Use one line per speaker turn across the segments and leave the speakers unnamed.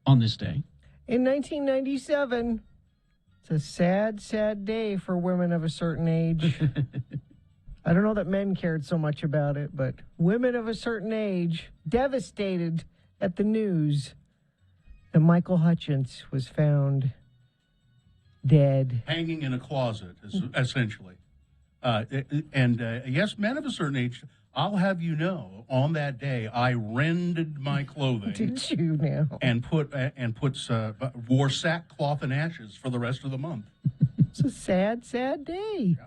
on this day.
In 1997, it's a sad, sad day for women of a certain age. I don't know that men cared so much about it, but women of a certain age devastated at the news that Michael Hutchence was found dead.
Hanging in a closet, essentially. Yes, men of a certain age, I'll have you know, on that day, I rended my clothing.
Did you now?
And wore sackcloth and ashes for the rest of the month.
It's a sad, sad day.
Yeah.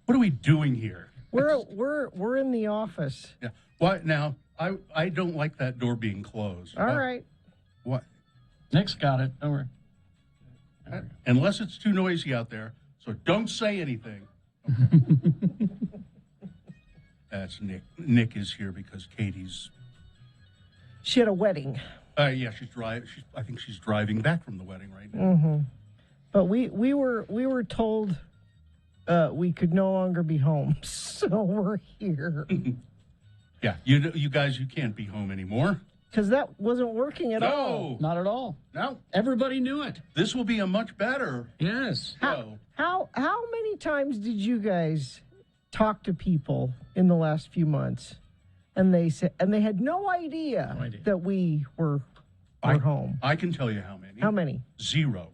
What are we doing here?
We're in the office.
Yeah. What now? I don't like that door being closed.
All right.
What?
Nick's got it. Don't worry.
Unless it's too noisy out there, so don't say anything. That's Nick. Nick is here because Katie's.
She had a wedding.
Yeah, she's driving. I think she's driving back from the wedding right now.
Mm-hmm. But we were told we could no longer be home, so we're here.
Yeah, you guys, you can't be home anymore.
Because that wasn't working at all.
No,
not at all.
No,
everybody knew it.
This will be a much better.
Yes.
How many times did you guys talk to people in the last few months, and they had no idea that we were home?
I can tell you how many.
How many?
0,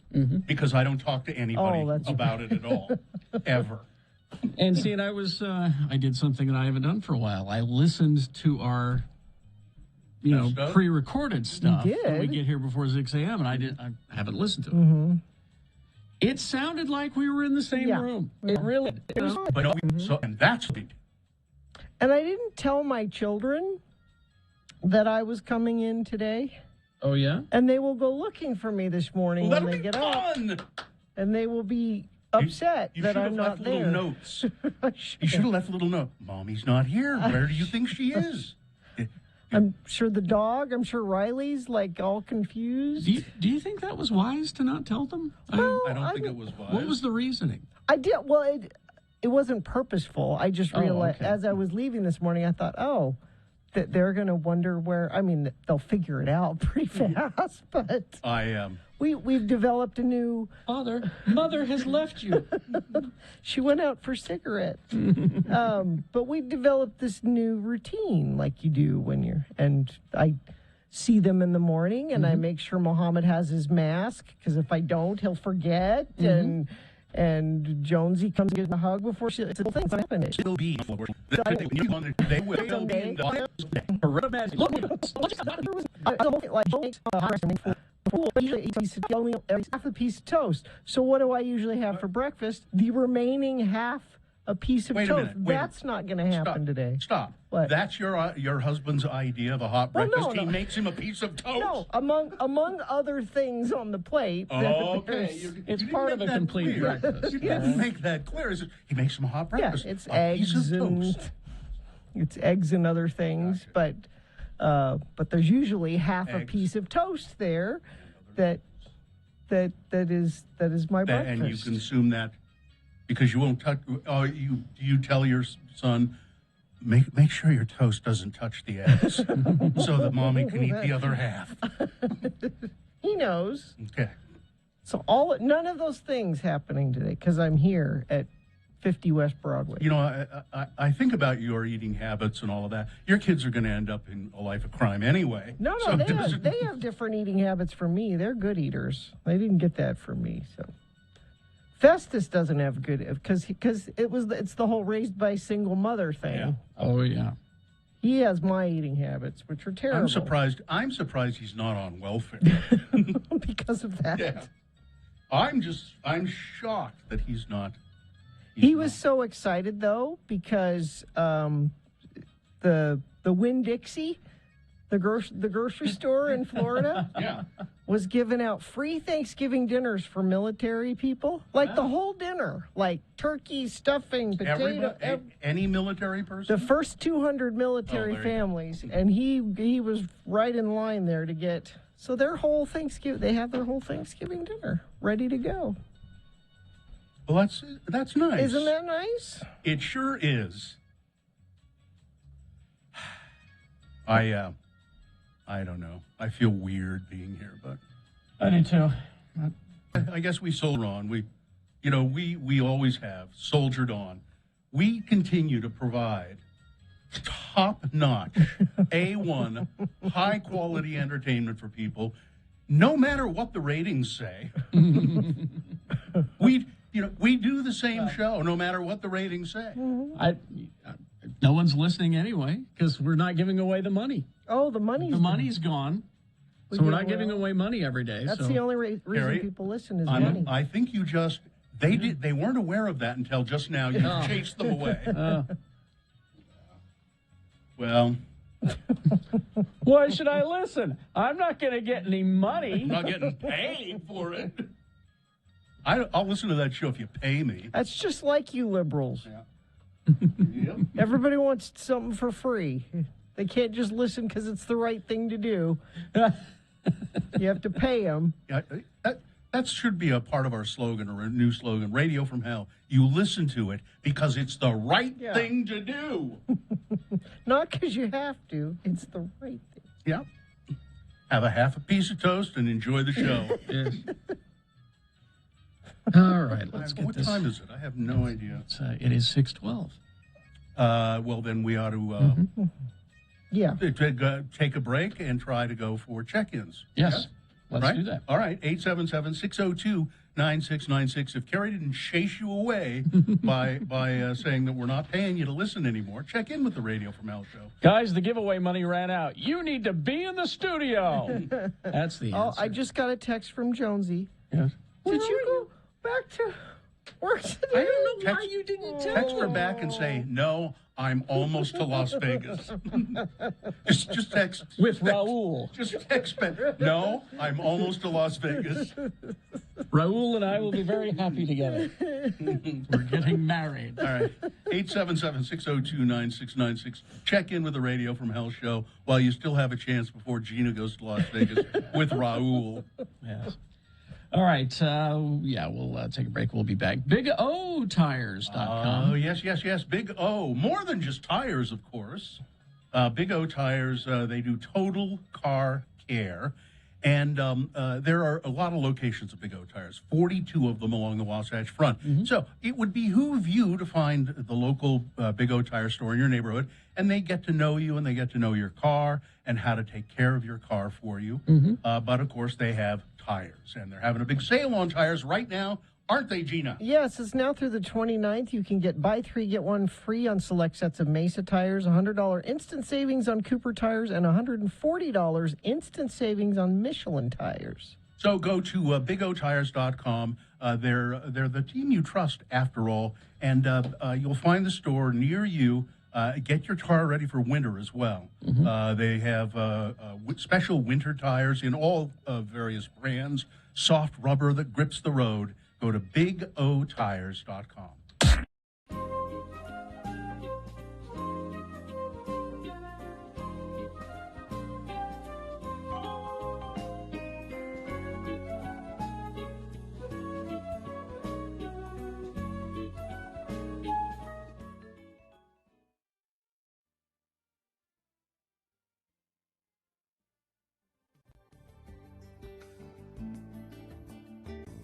because I don't talk to anybody about it at all, ever.
And see, I did something that I haven't done for a while. I listened to our, pre-recorded stuff.
You did?
When we get here before 6 a.m. and I haven't listened to it. It sounded like we were in the same room. It really did.
And that's me.
And I didn't tell my children that I was coming in today.
Oh, yeah?
And they will go looking for me this morning when they get up. And they will be upset that I'm not there.
You should have left a little note. Mommy's not here. Where do you think she is?
I'm sure Riley's all confused.
Do you think that was wise to not tell them?
Well,
I don't think it was wise.
What was the reasoning?
I did. Well, it wasn't purposeful. I just realized as I was leaving this morning, I thought, that they're going to wonder where. I mean, they'll figure it out pretty fast. But we've developed a new.
Mother has left you.
She went out for cigarettes. But we've developed this new routine, like you do when you're. And I see them in the morning, and I make sure Mohammed has his mask, because if I don't, he'll forget. And Jonesy comes and gives me a hug before she. It's a thing. It's happening.
It'll be. They will.
Someday. Usually eat half a piece of toast. So what do I usually have for breakfast? The remaining half a piece of toast. That's not going to happen today.
Stop.
What?
That's your husband's idea of a hot breakfast. He makes him a piece of toast.
No, among other things on the plate.
Okay,
it's part of a complete breakfast.
You didn't make that clear. He makes him a hot breakfast.
Yeah, it's eggs and other things, but there's usually half a piece of toast there that is my breakfast.
And you consume that because you won't touch. You tell your son, make sure your toast doesn't touch the eggs, so that mommy can eat the other half.
He knows.
Okay.
So none of those things happening today because I'm here at 50 West Broadway.
I think about your eating habits and all of that. Your kids are going to end up in a life of crime anyway.
No, they have different eating habits from me. They're good eaters. They didn't get that from me. So Festus doesn't have good because it's the whole raised by a single mother thing.
Yeah. Oh yeah.
He has my eating habits, which are terrible.
I'm surprised he's not on welfare
because of that.
Yeah. I'm shocked that he's not.
He was so excited though because the Winn-Dixie, the grocery store in Florida, was giving out free Thanksgiving dinners for military people, like the whole dinner, like turkey, stuffing, potato.
Any military person?
The first 200 military families, and he was right in line there to get. So they have their whole Thanksgiving dinner ready to go.
Well, that's nice.
Isn't that nice?
It sure is. I I don't know. I feel weird being here, but
I do too.
I guess we soldier on. We always have soldiered on. We continue to provide top-notch, A1, high-quality entertainment for people, no matter what the ratings say. We do the same show, no matter what the ratings say.
No one's listening anyway because we're not giving away the money.
Oh, the money's
gone. So we're not giving away money every day.
That's the only reason
Harry,
people listen is money.
I think you just they weren't aware of that until just now. You chased them away. Well,
why should I listen? I'm not going to get any money.
I'm not getting paid for it. I'll listen to that show if you pay me.
That's just like you liberals.
Yeah. Yep.
Everybody wants something for free. They can't just listen because it's the right thing to do. You have to pay them.
Yeah, that should be a part of our slogan or a new slogan, Radio from Hell. You listen to it because it's the right thing to do.
Not because you have to. It's the right thing.
Yeah. Have a half a piece of toast and enjoy the show.
Yes. All right, let's get
what
this.
What time is it? I have no idea.
It is 6:12.
Well, then we ought to take a break and try to go for check-ins.
Yes. Let's do that.
All right, 877-602-9696. If Carrie didn't chase you away by saying that we're not paying you to listen anymore, check in with the Radio from Hell show.
Guys, the giveaway money ran out. You need to be in the studio. That's the answer.
I just got a text from Jonesy.
Yes.
Did you go back to work today?
I don't know why you didn't
text her back and say, no, I'm almost to Las Vegas. just text.
With Raul.
Just text back. No, I'm almost to Las Vegas.
Raul and I will be very happy together. We're getting married.
All right. 877-602-9696. Check in with the Radio from Hell show while you still have a chance before Gina goes to Las Vegas with Raul.
Yes. All right. We'll take a break. We'll be back. BigOTires.com.
Oh, yes. Big O. More than just tires, of course. Big O Tires, they do total car care. And there are a lot of locations of Big O Tires, 42 of them along the Wasatch Front. Mm-hmm. So it would behoove you to find the local Big O Tire store in your neighborhood, and they get to know you and they get to know your car and how to take care of your car for you. Mm-hmm. But, of course, they have tires, and they're having a big sale on tires right now. Aren't they, Gina?
Yes, it's now through the 29th. You can get buy three, get one free on select sets of Mesa tires, $100 instant savings on Cooper tires, and $140 instant savings on Michelin tires.
So go to bigotires.com. They're the team you trust, after all, and you'll find the store near you. Get your car ready for winter as well. Mm-hmm. They have special winter tires in all various brands, soft rubber that grips the road. Go to bigotires.com.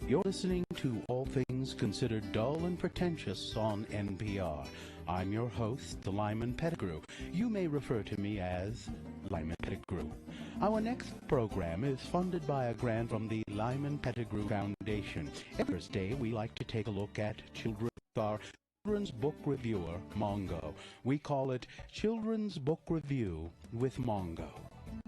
You're listening to All Things Considered Dull and Pretentious on NPR. I'm your host, the Lyman Pettigrew. You may refer to me as Lyman Pettigrew. Our next program is funded by a grant from the Lyman Pettigrew Foundation. Every Thursday, we like to take a look at children with our children's book reviewer, Mongo. We call it Children's Book Review with Mongo.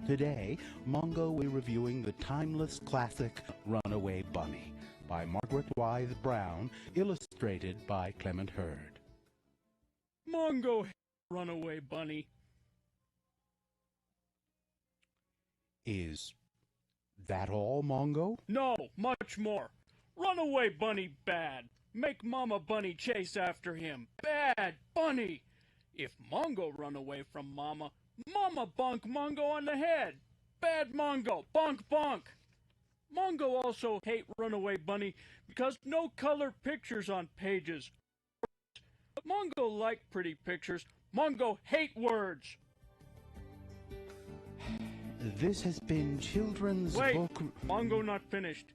Today, Mongo will be reviewing the timeless classic Runaway Bunny by Margaret Wise Brown, illustrated by Clement Hurd.
Mongo, Runaway Bunny.
Is that all, Mongo?
No, much more. Runaway Bunny bad. Make Mama Bunny chase after him. Bad Bunny. If Mongo run away from Mama, Mama bonk Mongo on the head. Bad Mongo. Bonk bonk. Mongo also hate Runaway Bunny because no color pictures on pages. But Mongo like pretty pictures. Mongo hate words.
This has been Children's
Wait,
Book...
Mongo not finished.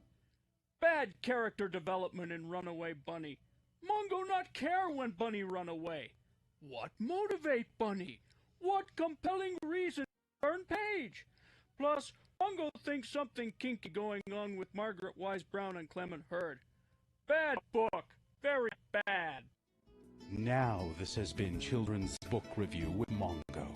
Bad character development in Runaway Bunny. Mongo not care when Bunny run away. What motivate Bunny? What compelling reason to turn page? Plus, Mongo thinks something kinky going on with Margaret Wise Brown and Clement Hurd. Bad book. Very bad.
Now this has been Children's Book Review with Mongo.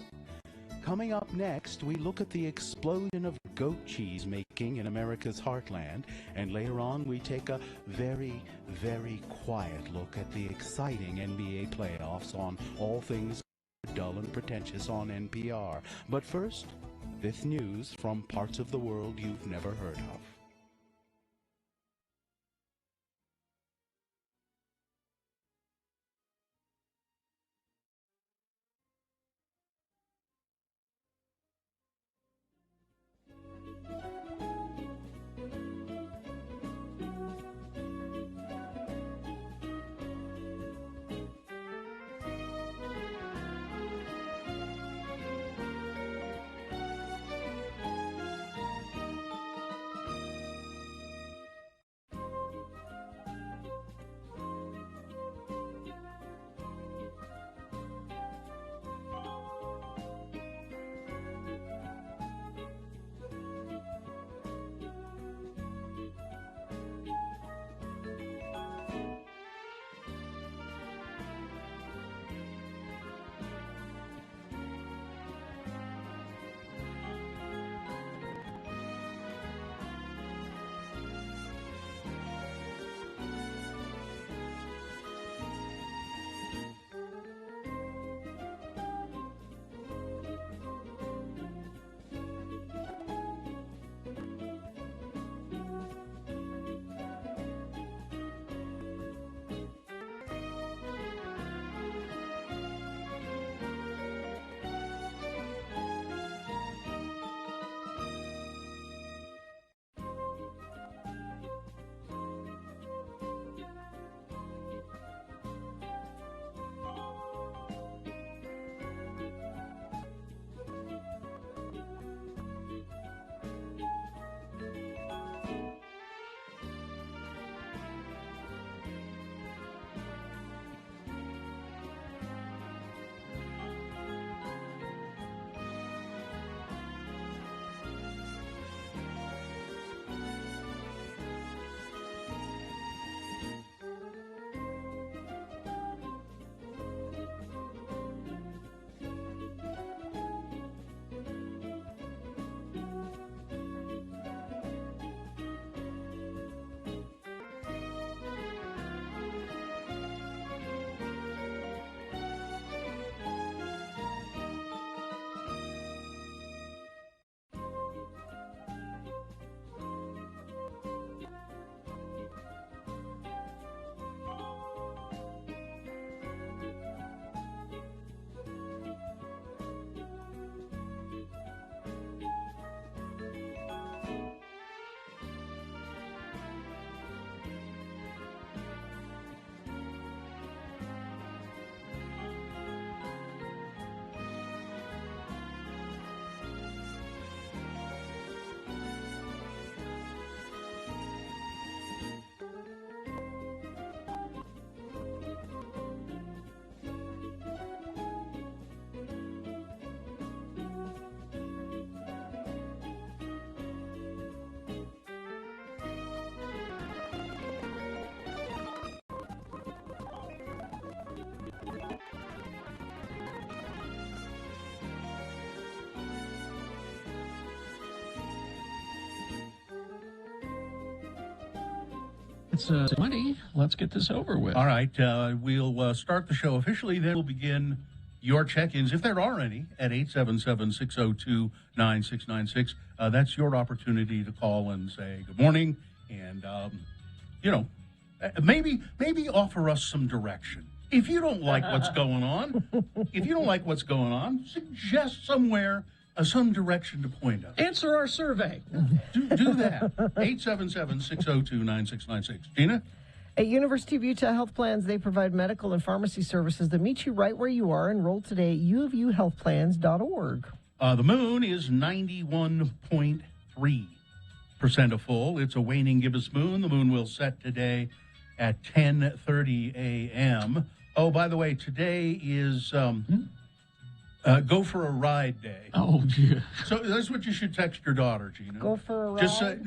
Coming up next, we look at the explosion of goat cheese making in America's heartland, and later on we take a very, very quiet look at the exciting NBA playoffs on All Things Dull and Pretentious on NPR. But first, this news from parts of the world you've never heard of.
It's 20. Let's get this over with.
All right, we'll start the show officially. Then we'll begin your check-ins, if there are any, at 877-602-9696. That's your opportunity to call and say good morning, and maybe offer us some direction. If you don't like what's going on, suggest somewhere some direction to point us.
Answer our survey.
Do that. 877-602-9696. Gina?
At University of Utah Health Plans, they provide medical and pharmacy services that meet you right where you are. Enroll today at uofuhealthplans.org.
The moon is 91.3% of full. It's a waning gibbous moon. The moon will set today at 10:30 a.m. Oh, by the way, today is Go for a Ride Day.
Oh, yeah.
So that's what you should text your daughter, Gina.
Go for a ride?
Just say,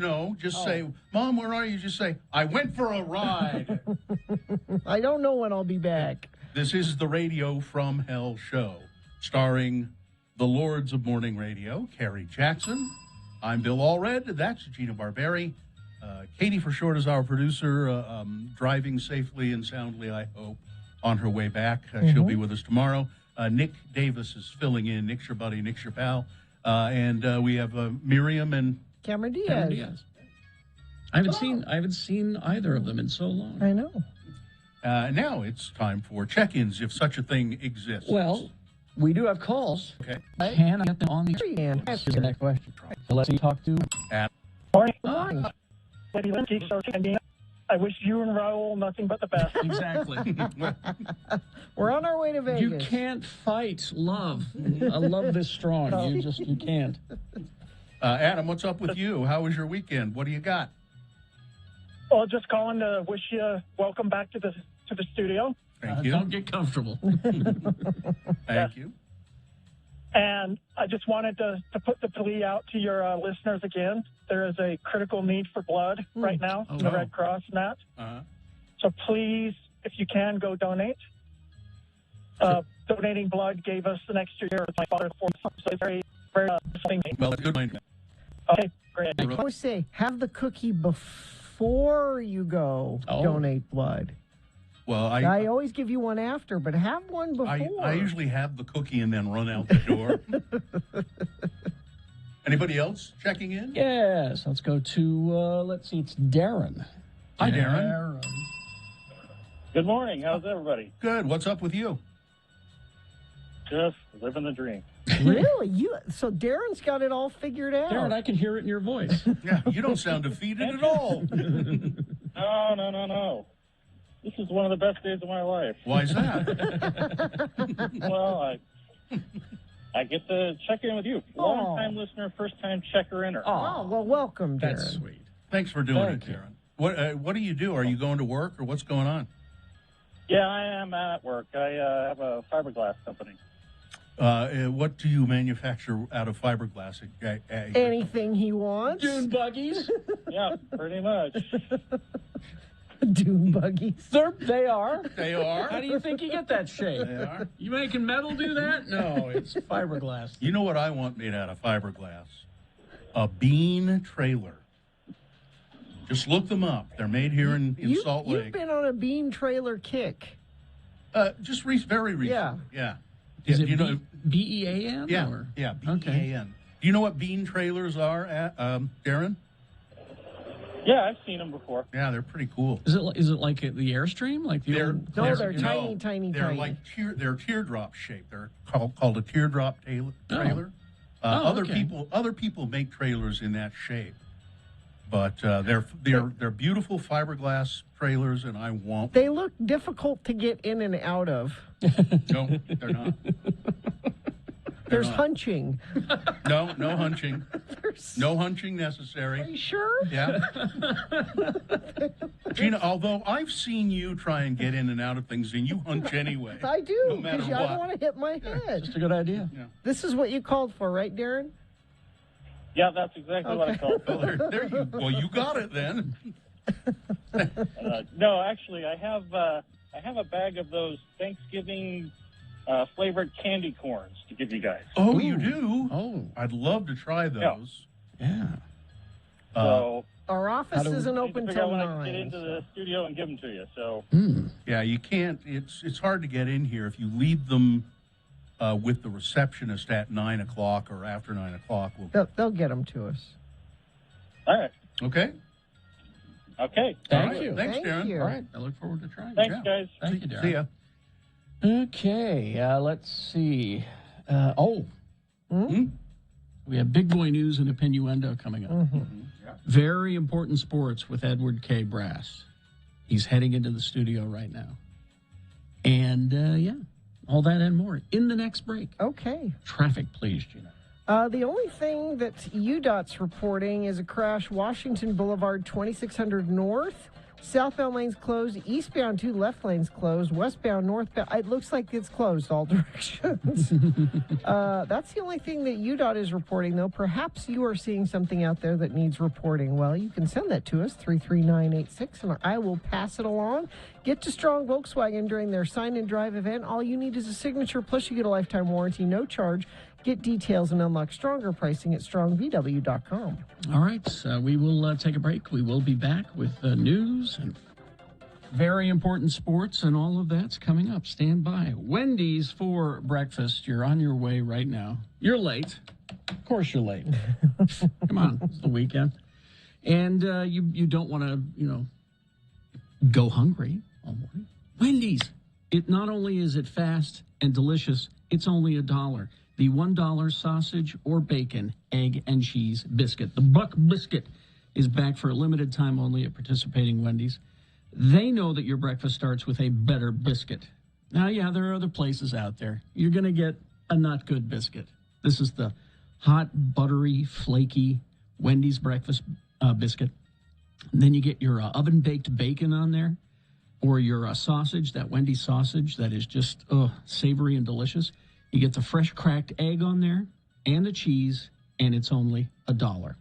say, Mom, where are you? Just say, I went for a ride.
I don't know when I'll be back.
This is the Radio from Hell show, starring the Lords of Morning Radio, Carrie Jackson. I'm Bill Allred. That's Gina Barberi. Katie, for short, is our producer, driving safely and soundly, I hope, on her way back. She'll be with us tomorrow. Nick Davis is filling in. Nick's your buddy. Nick's your pal. And we have Miriam and
Cameron Diaz.
Cameron Diaz. I haven't seen either of them in so long.
I know.
Now it's time for check-ins, if such a thing exists.
Well, we do have calls.
Okay.
Can I get them on the
And
Here's the next question. So let's talk to
Morning. Lady Lindsay, so I wish you and Raul nothing but the best.
Exactly.
we're on our way to Vegas.
You can't fight love. I love this strong. You can't.
Adam, what's up with you? How was your weekend? What do you got?
Well, just calling to wish you welcome back to the studio.
Thank you.
Don't get comfortable.
Thank you.
And I just wanted to put the plea out to your listeners again. There is a critical need for blood right now from the Red Cross and that.
Uh-huh.
So please, if you can, go donate. Donating blood gave us an extra year with my father. So it's very, very thing.
Well, good mind.
Okay, great.
I always say, have the cookie before you go donate blood.
Well,
I always give you one after, but have one before.
I usually have the cookie and then run out the door. Anybody else checking in?
Yes. Let's go to, let's see, it's Darren.
Hi, Darren.
Good morning. How's everybody?
Good. What's up with you?
Just living the dream.
Really? So Darren's got it all figured out.
Darren, I can hear it in your voice.
Yeah, you don't sound defeated at all.
No. This is one of the best days of my life.
Why is that?
Well, I get to check in with you. Long-time listener, first-time checker-inner.
Oh, well, welcome, Darren.
That's sweet.
Thanks for doing
Thank
it,
you.
Darren. What do you do? Are you going to work or what's going on?
Yeah, I am at work. I have a fiberglass company.
What do you manufacture out of fiberglass?
Anything he wants.
Dune buggies.
Yeah, pretty much.
Dune buggies.
They are.
They are?
How do you think you get that shape?
They are.
You making metal do that? No, it's fiberglass.
You know what I want made out of fiberglass? A bean trailer. Just look them up. They're made here in Salt Lake.
You've been on a bean trailer kick.
Just very recently. Yeah.
Is
you
it
know?
B-E-A-N?
Yeah.
Or?
Yeah. B-E-A-N. Do you know what bean trailers are, Darren?
Yeah, I've seen them before.
Yeah, they're pretty cool.
Is it like the Airstream? Like the
They're
old
they're tiny.
They're like they're teardrop shaped. They're called a teardrop trailer. Other people make trailers in that shape, but they're beautiful fiberglass trailers, and I want.
They look difficult to get in and out of.
No, they're not.
There's hunching.
No hunching. No hunching necessary.
Are you sure?
Yeah. Gina, although I've seen you try and get in and out of things, and you hunch anyway.
I do,
no matter
because
what.
I don't want to hit my head.
Just a good idea.
Yeah.
This is what you called for, right, Darren?
Yeah, that's exactly what I called
Well,
for.
you got it then.
No, actually, I have a bag of those Thanksgiving flavored candy corns to give you guys.
Oh,
Ooh.
you do?
Oh,
I'd love to try those.
yeah.
So
Our office isn't
I need to
open
figure out
till
when I can get
9.
into the studio and give them to you. So
Yeah, you can't. It's hard to get in here if you leave them with the receptionist at 9 o'clock or after 9 o'clock.
They'll get them to us.
all right,
Okay.
okay.
Thank
All right.
you.
Thanks,
Thank
Darren.
you.
All right. I look forward to trying.
Thanks,
Yeah.
guys.
Thank you, Darren.
See ya.
Okay, let's see.
Hmm?
We have big boy news and Appenuendo coming up. Very important sports with Edward K. Brass. He's heading into the studio right now. And, all that and more in the next break.
Okay.
Traffic, please, Gina.
The only thing that UDOT's reporting is a crash Washington Boulevard 2600 North. Southbound lanes closed, eastbound 2 left lanes closed, westbound, northbound. It looks like it's closed all directions. That's the only thing that UDOT is reporting, though. Perhaps you are seeing something out there that needs reporting. Well, you can send that to us, 33986, and I will pass it along. Get to Strong Volkswagen during their sign and drive event. All you need is a signature, plus you get a lifetime warranty, no charge. Get details and unlock stronger pricing at strongvw.com.
All right, we will take a break. We will be back with news and very important sports, and all of that's coming up. Stand by. Wendy's for breakfast. You're on your way right now. You're late. Of course you're late. Come on, it's the weekend. And you don't want to, go hungry all morning. Wendy's. It not only is it fast and delicious, it's only $1. The $1 sausage or bacon, egg, and cheese biscuit. The Buck Biscuit is back for a limited time only at participating Wendy's. They know that your breakfast starts with a better biscuit. Now, yeah, there are other places out there. You're going to get a not good biscuit. This is the hot, buttery, flaky Wendy's breakfast biscuit. And then you get your oven-baked bacon on there, or your sausage, that Wendy's sausage that is just savory and delicious. You get the fresh cracked egg on there and the cheese, and it's only $1.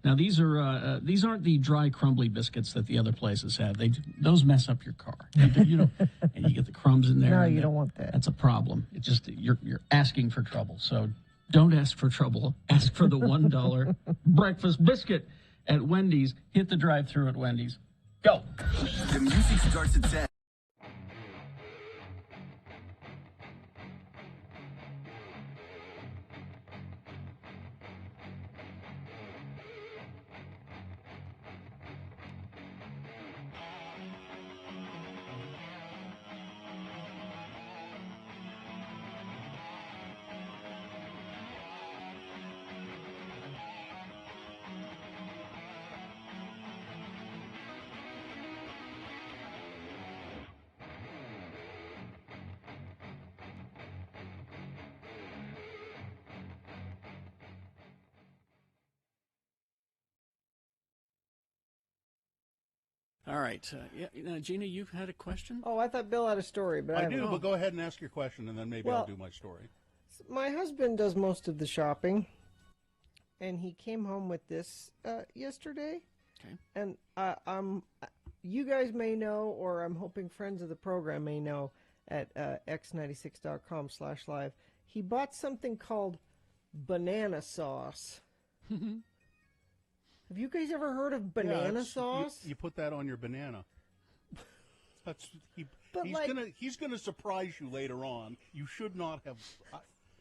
Now these aren't the dry, crumbly biscuits that the other places have. Those mess up your car. And you get the crumbs in there.
No, you don't want that.
That's a problem. It's just you're asking for trouble. So don't ask for trouble. Ask for the $1 breakfast biscuit at Wendy's. Hit the drive-thru at Wendy's. Go.
The music starts at 10.
All right. Gina, you've had a question?
Oh, I thought Bill had a story, but I
do,
haven't.
but go ahead and ask your question, and then maybe I'll do my story.
My husband does most of the shopping, and he came home with this yesterday.
Okay.
And you guys may know, or I'm hoping friends of the program may know, at x96.com/live, he bought something called banana sauce. Have you guys ever heard of banana sauce?
You put that on your banana. He's gonna surprise you later on. You should not have.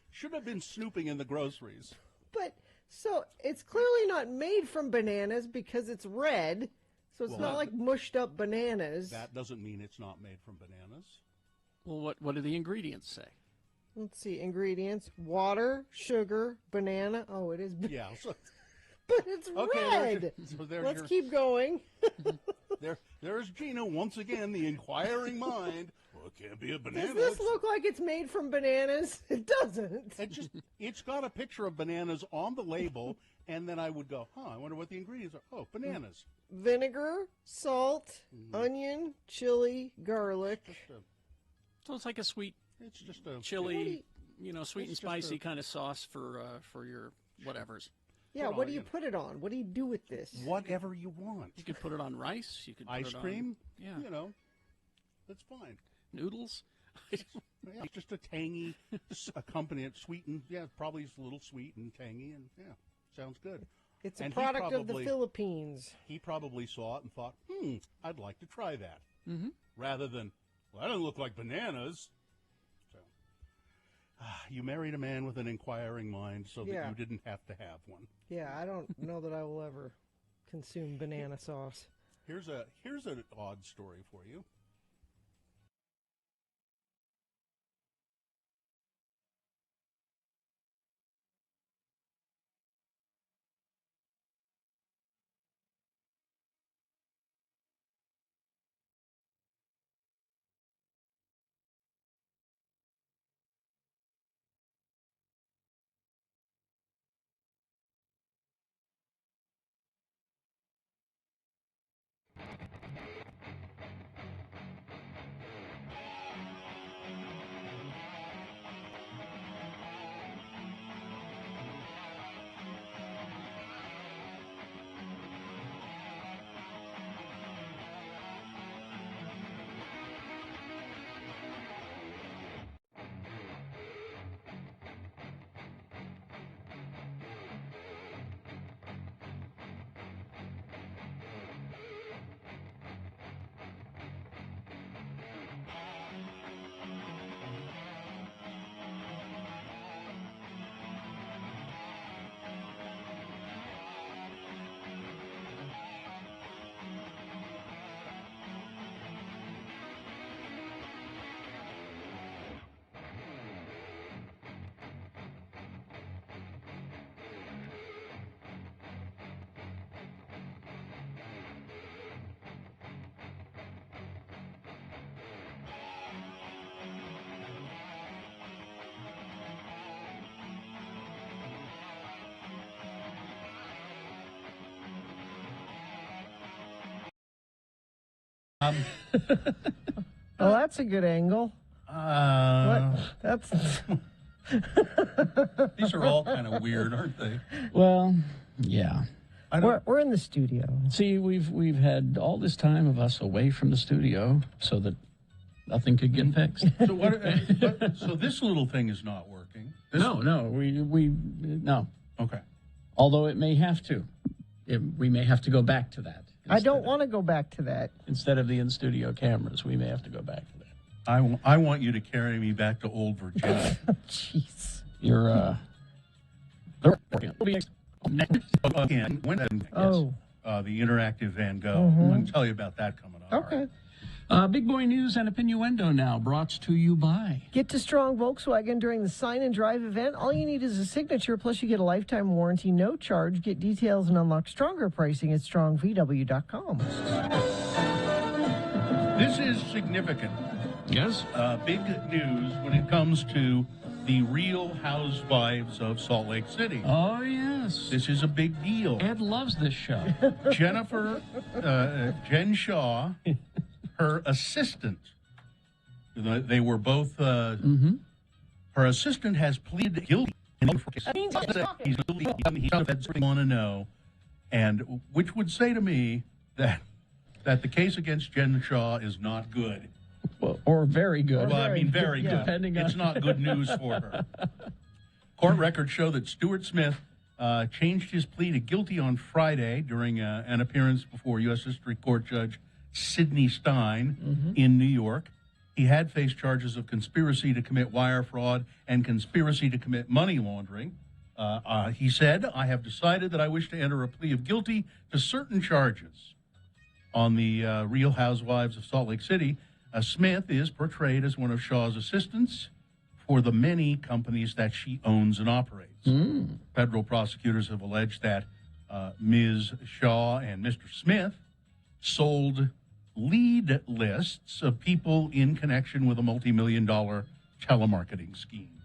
Should have been snooping in the groceries.
But so it's clearly not made from bananas because it's red. So it's not like mushed up bananas.
That doesn't mean it's not made from bananas.
Well, what do the ingredients say?
Let's see, ingredients: water, sugar, banana. Oh, it is.
Yeah. So,
but it's red. Let's keep going.
There's Gina once again, the inquiring mind. Well, it can't be a banana.
Does this look like it's made from bananas? It doesn't.
It's got a picture of bananas on the label, and then I would go, I wonder what the ingredients are. Oh, bananas.
Vinegar, salt, onion, chili, garlic.
So it's like a sweet,
it's just a
chili, sweet and spicy kind of sauce for your whatevers.
Yeah, what do you put it on? What do you do with this?
Whatever you want.
You could put it on rice. You could put
ice
it
cream.
On,
that's fine.
Noodles.
It's just a tangy accompaniment, sweetened. Yeah, probably it's a little sweet and tangy, and sounds good.
It's a product of the Philippines.
He probably saw it and thought, I'd like to try that.
Mm-hmm.
Rather than, that doesn't look like bananas. You married a man with an inquiring mind so that you didn't have to have one.
Yeah, I don't know that I will ever consume banana sauce.
Here's an odd story for you.
Oh, that's a good angle. What? That's
These are all kind of weird, aren't they?
Well, yeah.
we're in the studio.
See, we've had all this time of us away from the studio so that nothing could get fixed.
So so this little thing is not working.
No, we no.
Okay.
Although it may have to. We may have to go back to that.
I don't want to go back to that.
Instead of the in-studio cameras, we may have to go back to that.
I want you to carry me back to old Virginia.
Jeez.
You're
The interactive Van Gogh.
Mm-hmm.
I can tell you about that coming up.
Okay.
Big Boy News and Opinioendo now brought to you by.
Get to Strong Volkswagen during the Sign and Drive event. All you need is a signature, plus you get a lifetime warranty, no charge. Get details and unlock stronger pricing at strongvw.com.
This is significant.
Yes.
Big news when it comes to the Real Housewives of Salt Lake City.
Oh, yes.
This is a big deal.
Ed loves this show.
Jen Shaw, her assistant, they were both, her assistant has pleaded guilty. He's want to know, and which would say to me that the case against Jen Shaw is not good.
Well, or very good.
Well, I mean, very good.
Depending on...
It's not good news for her. Court records show that Stuart Smith changed his plea to guilty on Friday during an appearance before U.S. District Court Judge Sidney Stein in New York. He had faced charges of conspiracy to commit wire fraud and conspiracy to commit money laundering. He said, "I have decided that I wish to enter a plea of guilty to certain charges." On the Real Housewives of Salt Lake City, Smith is portrayed as one of Shaw's assistants for the many companies that she owns and operates. Federal prosecutors have alleged that Ms. Shaw and Mr. Smith sold lead lists of people in connection with a multi-million-dollar telemarketing scheme.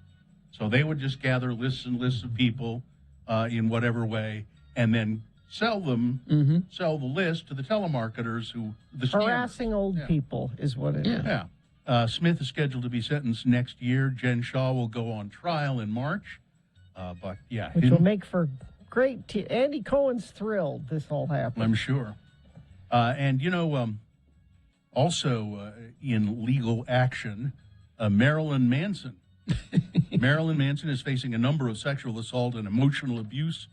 So they would just gather lists and lists of people in whatever way and then sell them, sell the list to the telemarketers the scammers.
Harassing old people is what it is.
Yeah. Smith is scheduled to be sentenced next year. Jen Shaw will go on trial in March.
Which will make for great Andy Cohen's thrilled this all happened.
I'm sure. Also in legal action, Marilyn Manson. Marilyn Manson is facing a number of sexual assault and emotional abuse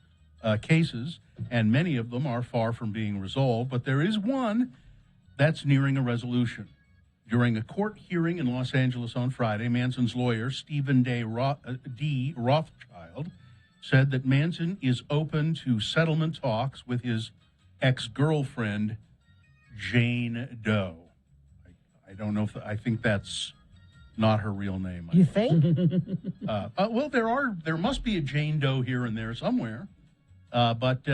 cases, and many of them are far from being resolved, but there is one that's nearing a resolution. During a court hearing in Los Angeles on Friday, Manson's lawyer, Stephen D. Rothschild, said that Manson is open to settlement talks with his ex-girlfriend, Jane Doe. I don't know I think that's not her real name.
You think?
Well, there must be a Jane Doe here and there somewhere. But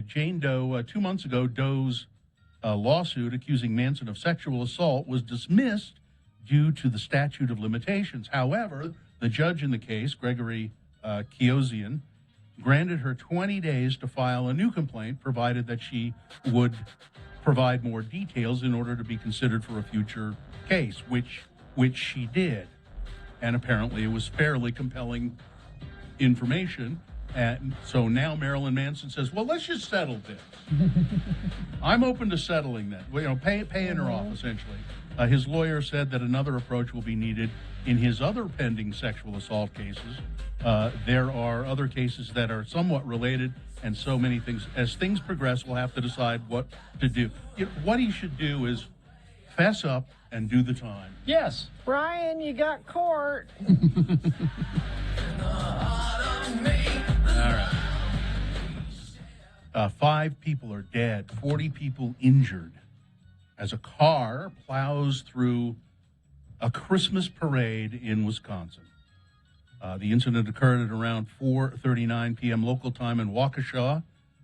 Jane Doe, 2 months ago, Doe's lawsuit accusing Manson of sexual assault was dismissed due to the statute of limitations. However, the judge in the case, Gregory Kiozian, granted her 20 days to file a new complaint, provided that she would provide more details in order to be considered for a future case, which she did. And apparently it was fairly compelling information. And so now Marilyn Manson says, well, let's just settle this. I'm open to settling that. Well, paying her off, essentially. His lawyer said that another approach will be needed in his other pending sexual assault cases. There are other cases that are somewhat related, and so many things. As things progress, we'll have to decide what to do. What he should do is fess up and do the time.
Yes.
Brian, you got court.
All right. 5 people are dead, 40 people injured as a car plows through a Christmas parade in Wisconsin. The incident occurred at around 4:39 p.m. local time in Waukesha,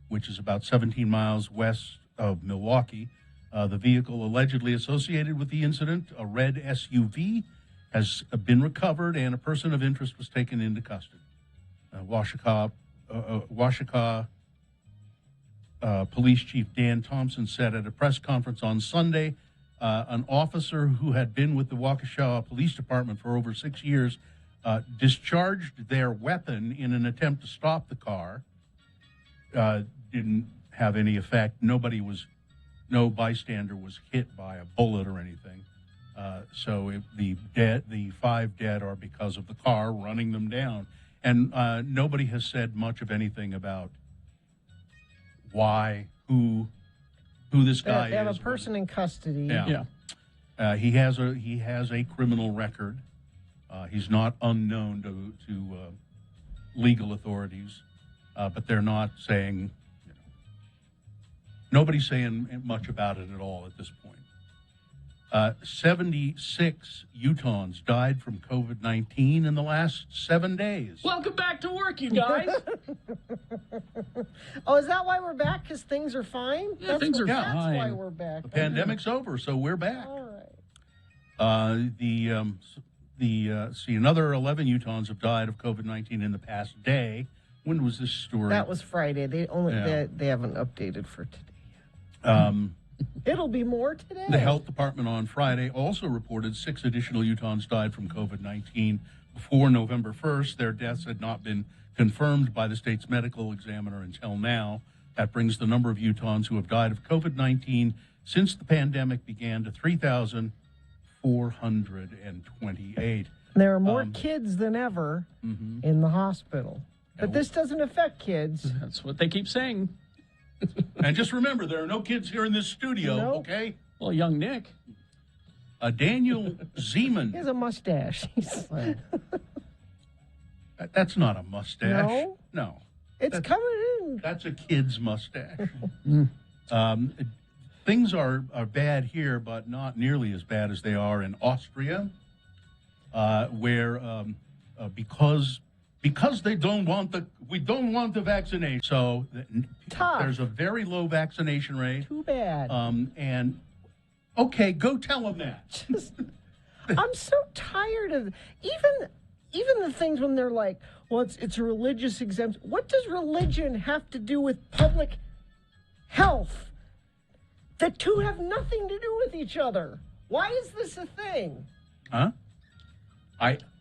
which is about 17 miles west of Milwaukee. The vehicle allegedly associated with the incident, a red SUV, has been recovered, and a person of interest was taken into custody. Waukesha Police Chief Dan Thompson said at a press conference on Sunday an officer who had been with the Waukesha Police Department for over 6 years discharged their weapon in an attempt to stop the car. Didn't have any effect. No bystander was hit by a bullet or anything. So the 5 dead are because of the car running them down. And nobody has said much of anything about why, who this guy is.
They have a person in custody.
Yeah. He has a criminal record. He's not unknown to legal authorities, but they're not saying. Nobody's saying much about it at all at this point. 76 Utahns died from COVID-19 in the last 7 days.
Welcome back to work, you guys.
Oh, is that why we're back? Because things are fine?
Yeah, things are
That's
fine.
why we're back.
The pandemic's over, so we're back.
All right.
Another 11 Utahns have died of COVID-19 in the past day. When was this story?
That was Friday. They haven't updated for today yet. It'll be more today.
The health department on Friday also reported 6 additional Utahns died from COVID-19 before November 1st. Their deaths had not been confirmed by the state's medical examiner until now. That brings the number of Utahns who have died of COVID-19 since the pandemic began to 3,428.
There are more kids than ever in the hospital. But this doesn't affect kids.
That's what they keep saying.
And just remember, there are no kids here in this studio,
Nope.
okay?
Well, young Nick.
Daniel Zeman.
He has a mustache.
That's not a mustache.
No?
No.
It's coming in.
That's a kid's mustache. Things are bad here, but not nearly as bad as they are in Austria, where because we don't want the vaccination. So
Tough.
there's a very low vaccination rate.
Too bad.
And okay, go tell them that.
I'm so tired of even the things when they're like, well, it's a religious exemption. What does religion have to do with public health? The two have nothing to do with each other. Why is this a thing?
Huh?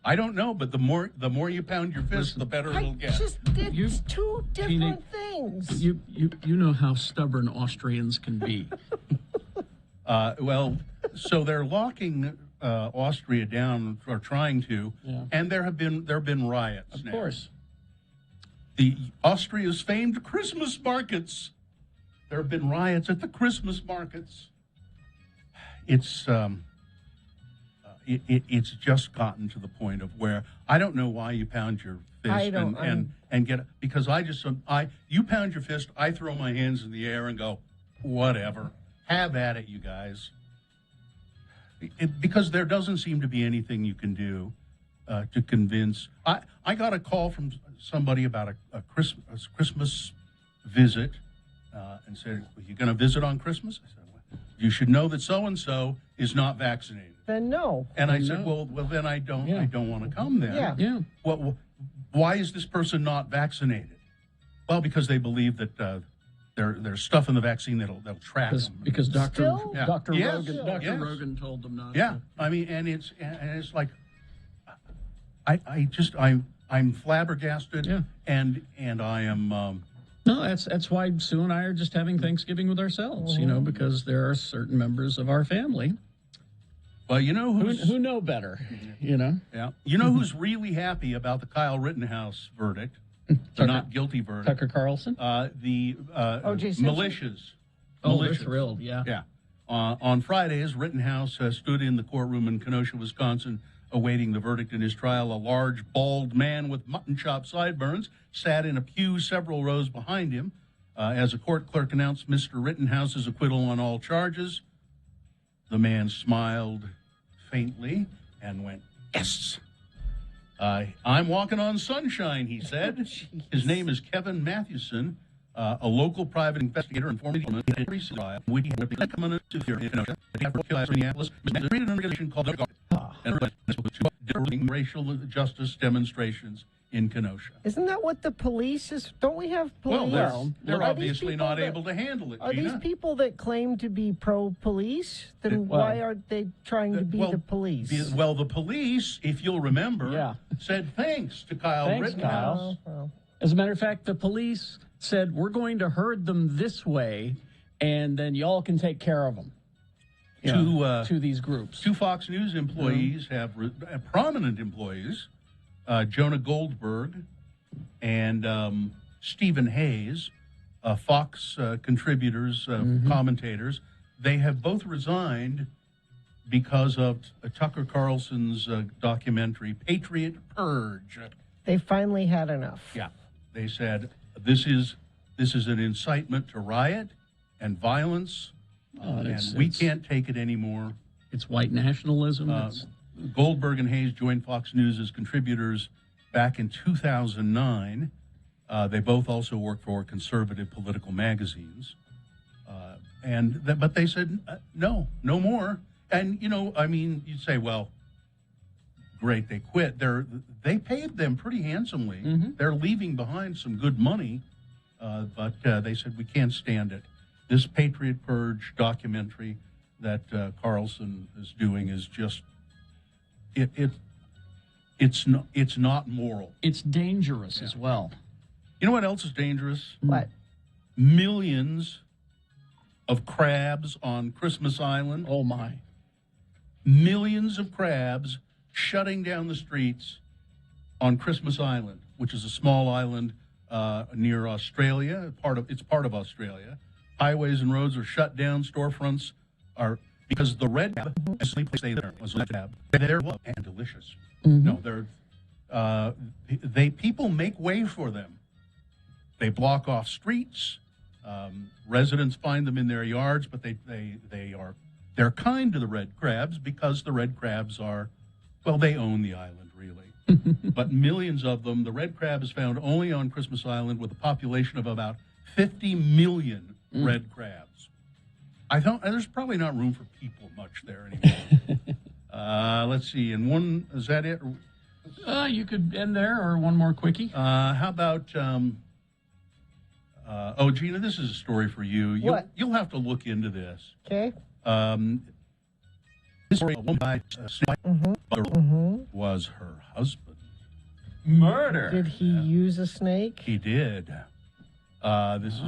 I don't know, but the more you pound your fist, the better it'll get.
It's two different things.
You know how stubborn Austrians can be.
Well, so they're locking Austria down, or trying to, and there have been riots.
Of course.
The Austria's famed Christmas markets. There have been riots at the Christmas markets. It's just gotten to the point of where I don't know why you pound your fist and get, because you pound your fist, I throw my hands in the air and go, whatever, have at it, you guys. Because there doesn't seem to be anything you can do to convince. I got a call from somebody about a Christmas visit and said, "Are you going to visit on Christmas?" I said, well, "You should know that so and so is not vaccinated."
Then no.
And I said, "Well, then I don't want to come then."
Yeah.
Well, why is this person not vaccinated? Well, because they believe that there's stuff in the vaccine that'll trap them.
Because Dr.
Yes.
Rogan told them not.
Yeah,
to.
I mean, and it's like, I'm flabbergasted, and I am.
No, that's why Sue and I are just having Thanksgiving with ourselves, because there are certain members of our family.
Well, you know
who know better,
Yeah. You know who's really happy about the Kyle Rittenhouse verdict, the not guilty verdict?
Tucker Carlson?
The
O.J.
militias.
Oh, they're thrilled, yeah.
Yeah. On Fridays, Rittenhouse stood in the courtroom in Kenosha, Wisconsin, awaiting the verdict in his trial. A large, bald man with mutton chop sideburns sat in a pew several rows behind him. As a court clerk announced Mr. Rittenhouse's acquittal on all charges, the man smiled faintly and went, "Yes. I'm walking on sunshine," he said. His name is Kevin Mathewson, a local private investigator and former woman in a recent trial, which had come into the Kenosha, Minneapolis, created an organization called and racial justice demonstrations in Kenosha.
Isn't that what the police is? Don't we have police?
Well, they're
Are these
obviously
people
not
that-
able to handle it,
Are
Gina.
these people that claim to be pro-police? Then
Well-
why aren't they trying to be the police?
The police, if you'll remember, said thanks to Kyle
Thanks,
Rittenhouse.
Kyle.
Well,
As a matter of fact, the police said, we're going to herd them this way, and then y'all can take care of them. To these groups.
Two Fox News employees have prominent employees, Jonah Goldberg and Stephen Hayes, Fox contributors, commentators. They have both resigned because of Tucker Carlson's documentary, Patriot Purge.
they finally had enough.
Yeah. They said, this is an incitement to riot and violence, and we can't take it anymore.
It's white nationalism.
Goldberg and Hayes joined Fox News as contributors back in 2009. They both also worked for conservative political magazines. But they said, no more. And, you'd say, well, great, they quit. They paid them pretty handsomely. They're leaving behind some good money, but they said, we can't stand it. This Patriot Purge documentary that Carlson is doing is just, it's not moral.
It's dangerous as well.
You know what else is dangerous?
What?
Millions of crabs on Christmas Island.
Oh, my.
Millions of crabs shutting down the streets on Christmas Island, which is a small island near Australia. It's part of Australia. Highways and roads are shut down. Storefronts are, because the red crab, as the place they there was red crab. They're loved and delicious. No, people make way for them. They block off streets. Residents find them in their yards, but they're kind to the red crabs because the red crabs they own the island, really. But millions of them. The red crab is found only on Christmas Island with a population of about 50 million red crabs. I thought there's probably not room for people much there anymore. Let's see. And is that it?
You could end there, or one more quickie.
How about, Gina, this is a story for you.
What?
You'll have to look into this.
Okay.
This story, a woman died, was her husband.
Murder.
Did he use a snake?
He did. This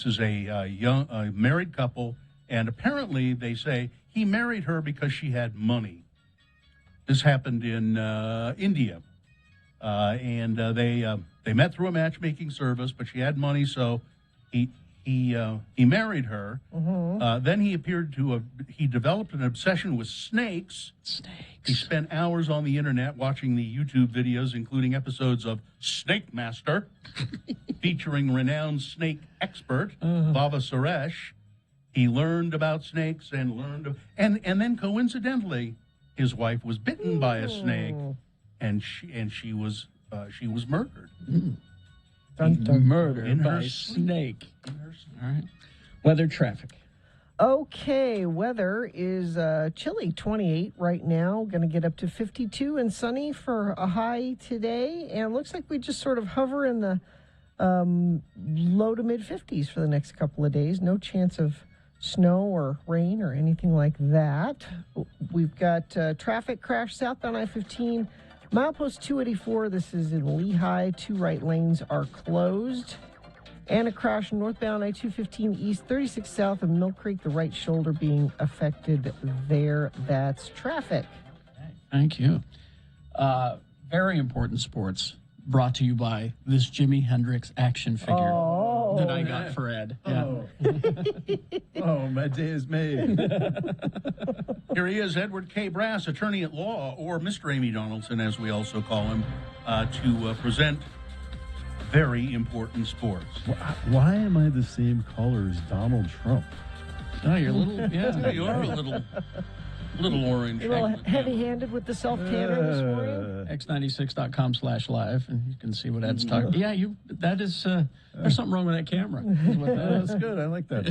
is a young married couple, and apparently they say he married her because she had money. This happened in India, and they met through a matchmaking service, but she had money, so he married her. Then he developed an obsession with snakes. He spent hours on the internet watching the YouTube videos, including episodes of Snake Master, featuring renowned snake expert Bava Suresh. He learned about snakes and then coincidentally, his wife was bitten by a snake, and she was murdered.
Murder
In her
by
sleep.
snake. All right. Weather, traffic.
Okay, weather is chilly, 28 right now. Going to get up to 52 and sunny for a high today. And it looks like we just sort of hover in the low to mid 50s for the next couple of days. No chance of snow or rain or anything like that. We've got traffic crash southbound I-15, milepost 284. This is in Lehigh. 2 right lanes are closed. And a crash northbound I-215 east, 36 south of Mill Creek, the right shoulder being affected there. That's traffic.
Thank you. Very important sports brought to you by this Jimi Hendrix action figure that I got for Ed.
Oh, my day is made.
Here he is, Edward K. Brass, attorney at law, or Mr. Amy Donaldson, as we also call him, to present very important sports.
Why am I the same color as Donald Trump?
Oh, you're a little,
You are a little Little orange.
A little heavy-handed with the self-tanner this morning.
X96.com/live, and you can see what Ed's talking. Yeah, that is, there's something wrong with that camera. Is what that is.
That's good. I like that.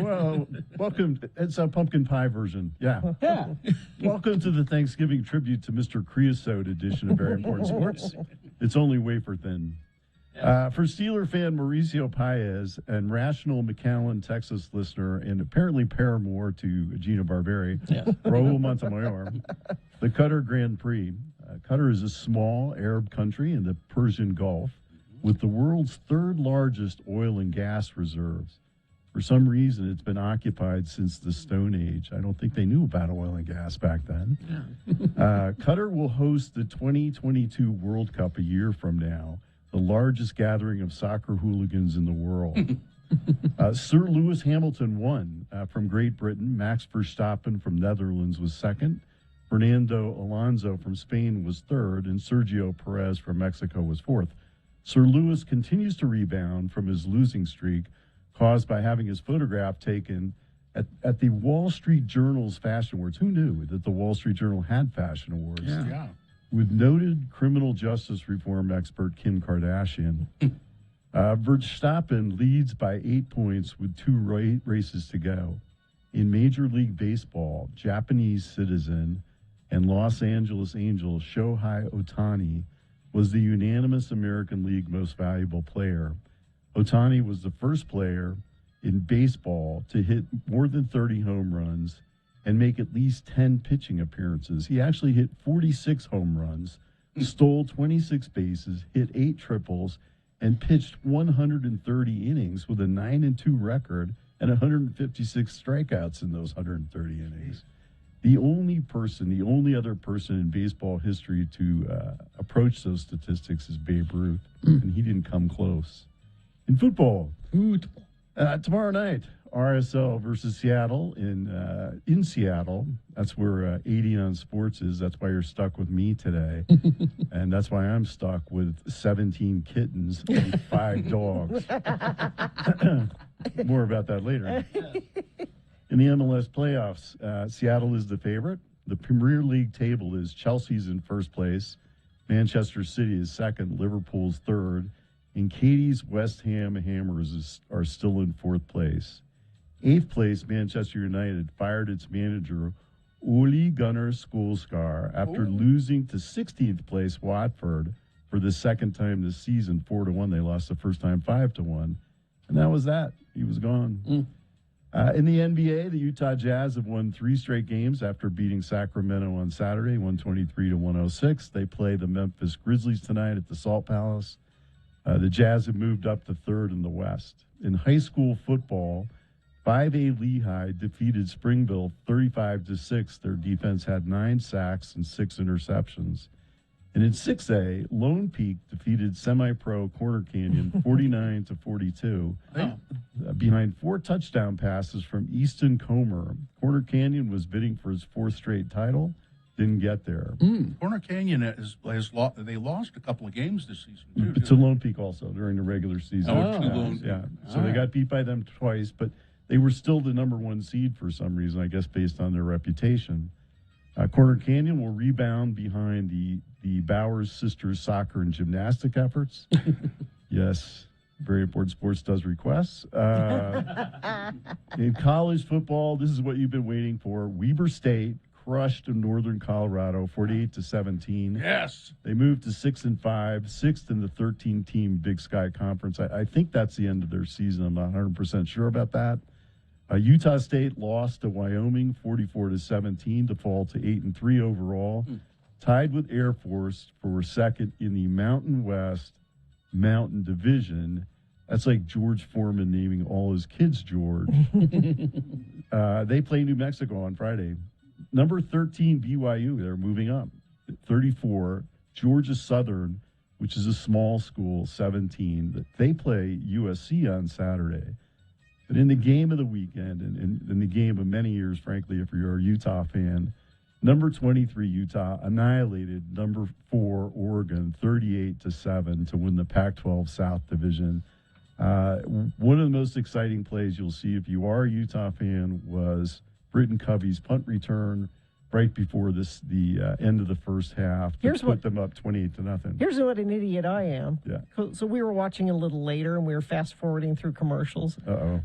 Well, welcome. It's a pumpkin pie version. Yeah.
Yeah.
Welcome to the Thanksgiving tribute to Mr. Creosote edition of Very Important Sports. It's only wafer thin. For Steeler fan Mauricio Paez and Rational McAllen, Texas listener, and apparently paramour to Gina Barberi, Raul Montemayor, the Qatar Grand Prix. Qatar is a small Arab country in the Persian Gulf with the world's third largest oil and gas reserves. For some reason, it's been occupied since the Stone Age. I don't think they knew about oil and gas back then. Qatar will host the 2022 World Cup a year from now, the largest gathering of soccer hooligans in the world. Sir Lewis Hamilton won from Great Britain. Max Verstappen from Netherlands was second. Fernando Alonso from Spain was third. And Sergio Perez from Mexico was fourth. Sir Lewis continues to rebound from his losing streak caused by having his photograph taken at the Wall Street Journal's Fashion Awards. Who knew that the Wall Street Journal had fashion awards?
Yeah.
With noted criminal justice reform expert Kim Kardashian. Verstappen leads by 8 points with two races to go. In Major League Baseball, Japanese citizen and Los Angeles Angels Shohei Ohtani was the unanimous American League Most Valuable Player. Ohtani was the first player in baseball to hit more than 30 home runs and make at least 10 pitching appearances. He actually hit 46 home runs, stole 26 bases, hit 8 triples, and pitched 130 innings with a 9-2 record and 156 strikeouts in those 130 innings. The only other person in baseball history to approach those statistics is Babe Ruth, and he didn't come close. In football, tomorrow night, RSL versus Seattle in Seattle. That's where 80 on Sports is. That's why you're stuck with me today. And that's why I'm stuck with 17 kittens and 5 dogs. More about that later. In the MLS playoffs, Seattle is the favorite. The Premier League table is Chelsea's in first place. Manchester City is second. Liverpool's third. And Katie's West Ham Hammers are still in fourth place. Eighth place, Manchester United fired its manager, Ole Gunnar Solskjaer, after losing to 16th place Watford for the second time this season, 4-1. They lost the first time 5-1. And that was that. He was gone. In the NBA, the Utah Jazz have won 3 straight games after beating Sacramento on Saturday, 123-106. They play the Memphis Grizzlies tonight at the Salt Palace. The Jazz have moved up to third in the West. In high school football, 5A Lehigh defeated Springville 35-6. Their defense had 9 sacks and 6 interceptions. And in 6A, Lone Peak defeated semi-pro Corner Canyon 49-42 behind 4 touchdown passes from Easton Comer. Corner Canyon was bidding for his 4th straight title. Didn't get there.
Corner Canyon they lost a couple of games this season, too.
To Lone Peak also during the regular season. Yeah. So they got beat by them twice, but they were still the number 1 seed for some reason, I guess, based on their reputation. Corner Canyon will rebound behind the Bowers sisters soccer and gymnastic efforts. Yes, Very Important Sports does requests. In college football, this is what you've been waiting for. Weber State crushed in Northern Colorado, 48-17.
Yes.
They moved to 6-5, 6th in the 13-team Big Sky Conference. I think that's the end of their season. I'm not 100% sure about that. Utah State lost to Wyoming, 44-17, to fall to 8-3 overall. Tied with Air Force for second in the Mountain West Mountain Division. That's like George Foreman naming all his kids George. They play New Mexico on Friday. Number 13, BYU, they're moving up. 34, Georgia Southern, which is a small school, 17. They play USC on Saturday. But in the game of the weekend, and in the game of many years, frankly, if you're a Utah fan, number 23, Utah, annihilated number 4, Oregon, 38-7 to win the Pac-12 South Division. One of the most exciting plays you'll see if you are a Utah fan was Britton Covey's punt return right before the end of the first half to put them up 28-0.
Here's what an idiot I am.
Yeah.
So we were watching a little later, and we were fast forwarding through commercials.
Uh-oh.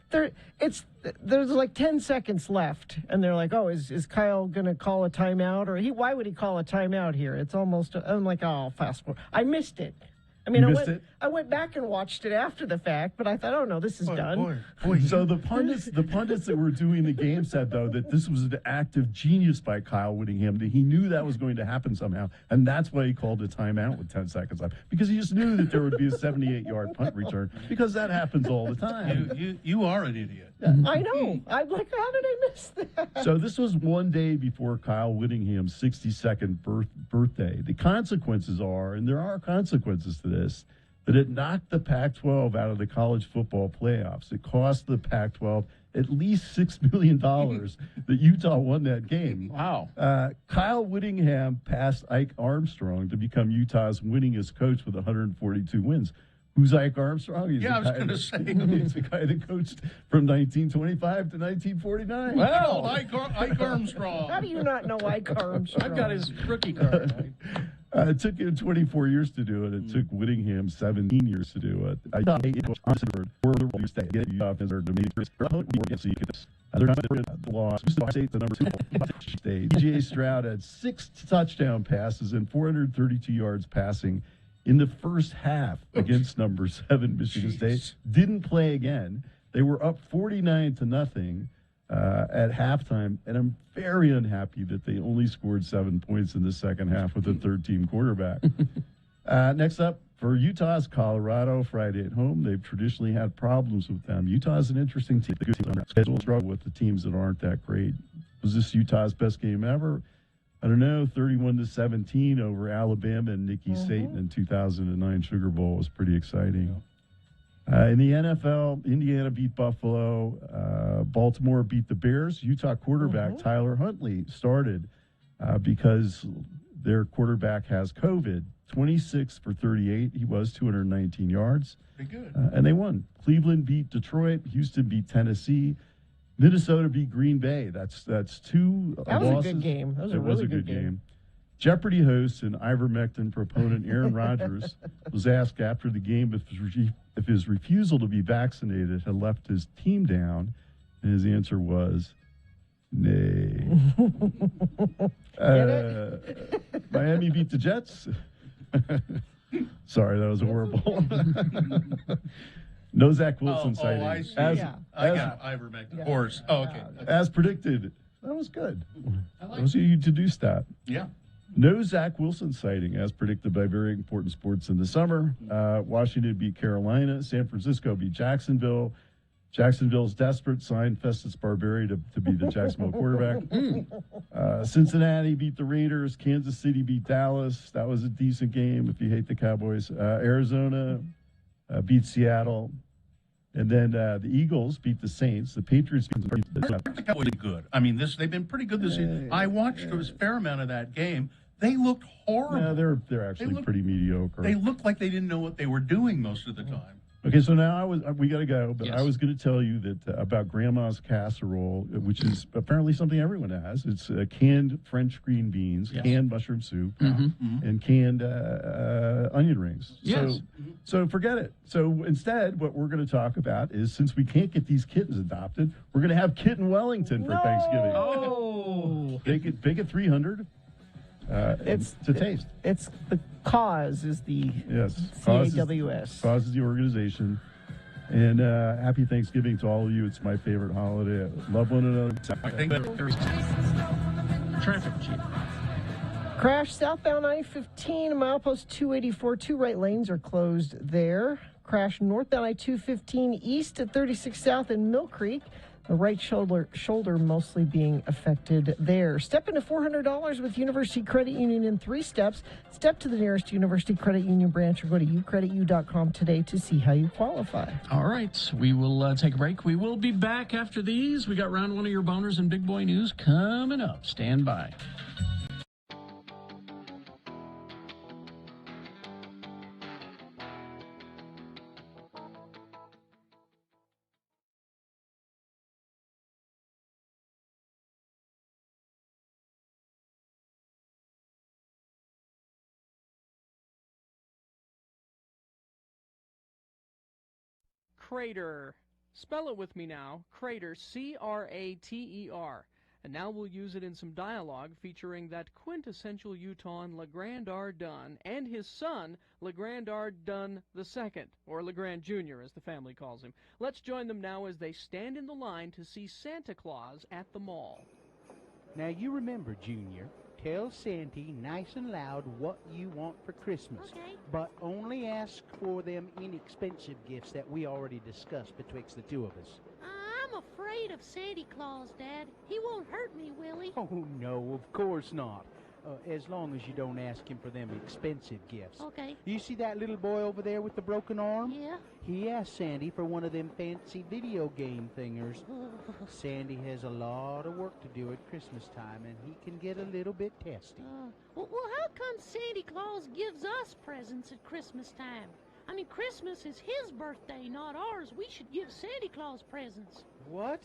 There's like 10 seconds left, and they're like, "Oh, is Kyle gonna call a timeout, or why would he call a timeout here?" It's almost. I'm like, "Oh, fast forward." I missed it. I mean, I went back and watched it after the fact, but I thought, "Oh no, this is done."
Boy. So the pundits that were doing the game said though that this was an act of genius by Kyle Whittingham. That he knew that was going to happen somehow, and that's why he called a timeout with 10 seconds left, because he just knew that there would be a 78-yard punt return, because that happens all the time.
You are an idiot.
Yeah. I know. I'm like, how did I miss that?
So this was one day before Kyle Whittingham's 62nd birthday. The consequences are, and there are consequences to this, that it knocked the Pac-12 out of the college football playoffs. It cost the Pac-12 at least $6 million that Utah won that game.
Wow.
Kyle Whittingham passed Ike Armstrong to become Utah's winningest coach with 142 wins. Who's Ike Armstrong?
I was going to say.
He's the guy that coached from 1925 to 1949.
Well, Ike Armstrong.
How do you not know Ike Armstrong?
I've got his rookie card.
It took him 24 years to do it. It took Whittingham 17 years to do it. I thought it was honestly for the state. Get you off as our domain. The loss. State the number 2 state. DJ Stroud had 6 touchdown passes and 432 yards passing in the first half against number 7 Michigan State. Didn't play again. They were up 49-0 at halftime, and I'm very unhappy that they only scored 7 points in the second half with a third-team quarterback. Next up, for Utah's Colorado Friday at home, they've traditionally had problems with them. Utah's an interesting team. The schedule struggle with the teams that aren't that great. Was this Utah's best game ever? I don't know, 31-17 over Alabama and Nicky Saban in 2009 Sugar Bowl was pretty exciting. In the NFL, Indiana beat Buffalo. Baltimore beat the Bears. Utah quarterback Tyler Huntley started because their quarterback has COVID. 26 for 38. He was 219 yards.
Pretty good.
And they won. Cleveland beat Detroit. Houston beat Tennessee. Minnesota beat Green Bay. That's 2 losses.
That was a good game. That was a really good game.
Jeopardy host and ivermectin proponent Aaron Rodgers was asked after the game if his refusal to be vaccinated had left his team down, and his answer was, nay. Miami beat the Jets. Sorry, that was horrible. No Zach Wilson sighting.
I see. I got ivermectin. Of course. Oh, okay.
As predicted. That was good. That was you deduced that.
Yeah.
No Zach Wilson sighting, as predicted by very important sports in the summer. Washington beat Carolina. San Francisco beat Jacksonville. Jacksonville's desperate, signed Festus Barberi to be the Jacksonville quarterback. Cincinnati beat the Raiders. Kansas City beat Dallas. That was a decent game if you hate the Cowboys. Arizona beat Seattle. And then the Eagles beat the Saints. The Patriots beat
the Cowboys. Good. I mean, they've been pretty good this season. I watched a fair amount of that game. They looked horrible.
Yeah, they're actually pretty mediocre.
They looked like they didn't know what they were doing most of the time.
Okay, so now we got to go, but
Yes.
I was going to tell you that about Grandma's casserole, which is apparently something everyone has. It's canned French green beans, canned mushroom soup, and canned onion rings.
Yes.
So forget it. So instead, what we're going to talk about is, since we can't get these kittens adopted, we're going to have Kitten Wellington for Thanksgiving.
Oh.
Bake it 300. It's to taste.
It's the cause is the CAWS.
Cause is the organization. And happy Thanksgiving to all of you. It's my favorite holiday. I love one another.
Traffic chief.
Crash southbound I-15, milepost 284. 2 right lanes are closed there. Crash northbound I-215 east at 36 South in Mill Creek. The right shoulder mostly being affected there. Step into $400 with University Credit Union in 3 steps. Step to the nearest University Credit Union branch or go to ucreditu.com today to see how you qualify.
All right, we will take a break. We will be back after these. We got round 1 of your boners and big boy news coming up. Stand by.
crater. Spell it with me now. Crater, C-R-A-T-E-R. And now we'll use it in some dialogue featuring that quintessential Utahn LeGrand R. Dunn and his son, LeGrand R. Dunn II, or LeGrand Jr., as the family calls him. Let's join them now as they stand in the line to see Santa Claus at the mall.
Now you remember, Junior, tell Santy nice and loud what you want for Christmas.
Okay.
But only ask for them inexpensive gifts that we already discussed betwixt the two of us.
I'm afraid of Santa Claus, Dad. He won't hurt me, will he?
Oh, no, of course not. As long as you don't ask him for them expensive gifts.
Okay.
You see that little boy over there with the broken arm?
Yeah.
He asked Sandy for one of them fancy video game thingers. Sandy has a lot of work to do at Christmas time, and he can get a little bit testy.
Well, how come Santa Claus gives us presents at Christmas time? I mean, Christmas is his birthday, not ours. We should give Santa Claus presents.
What?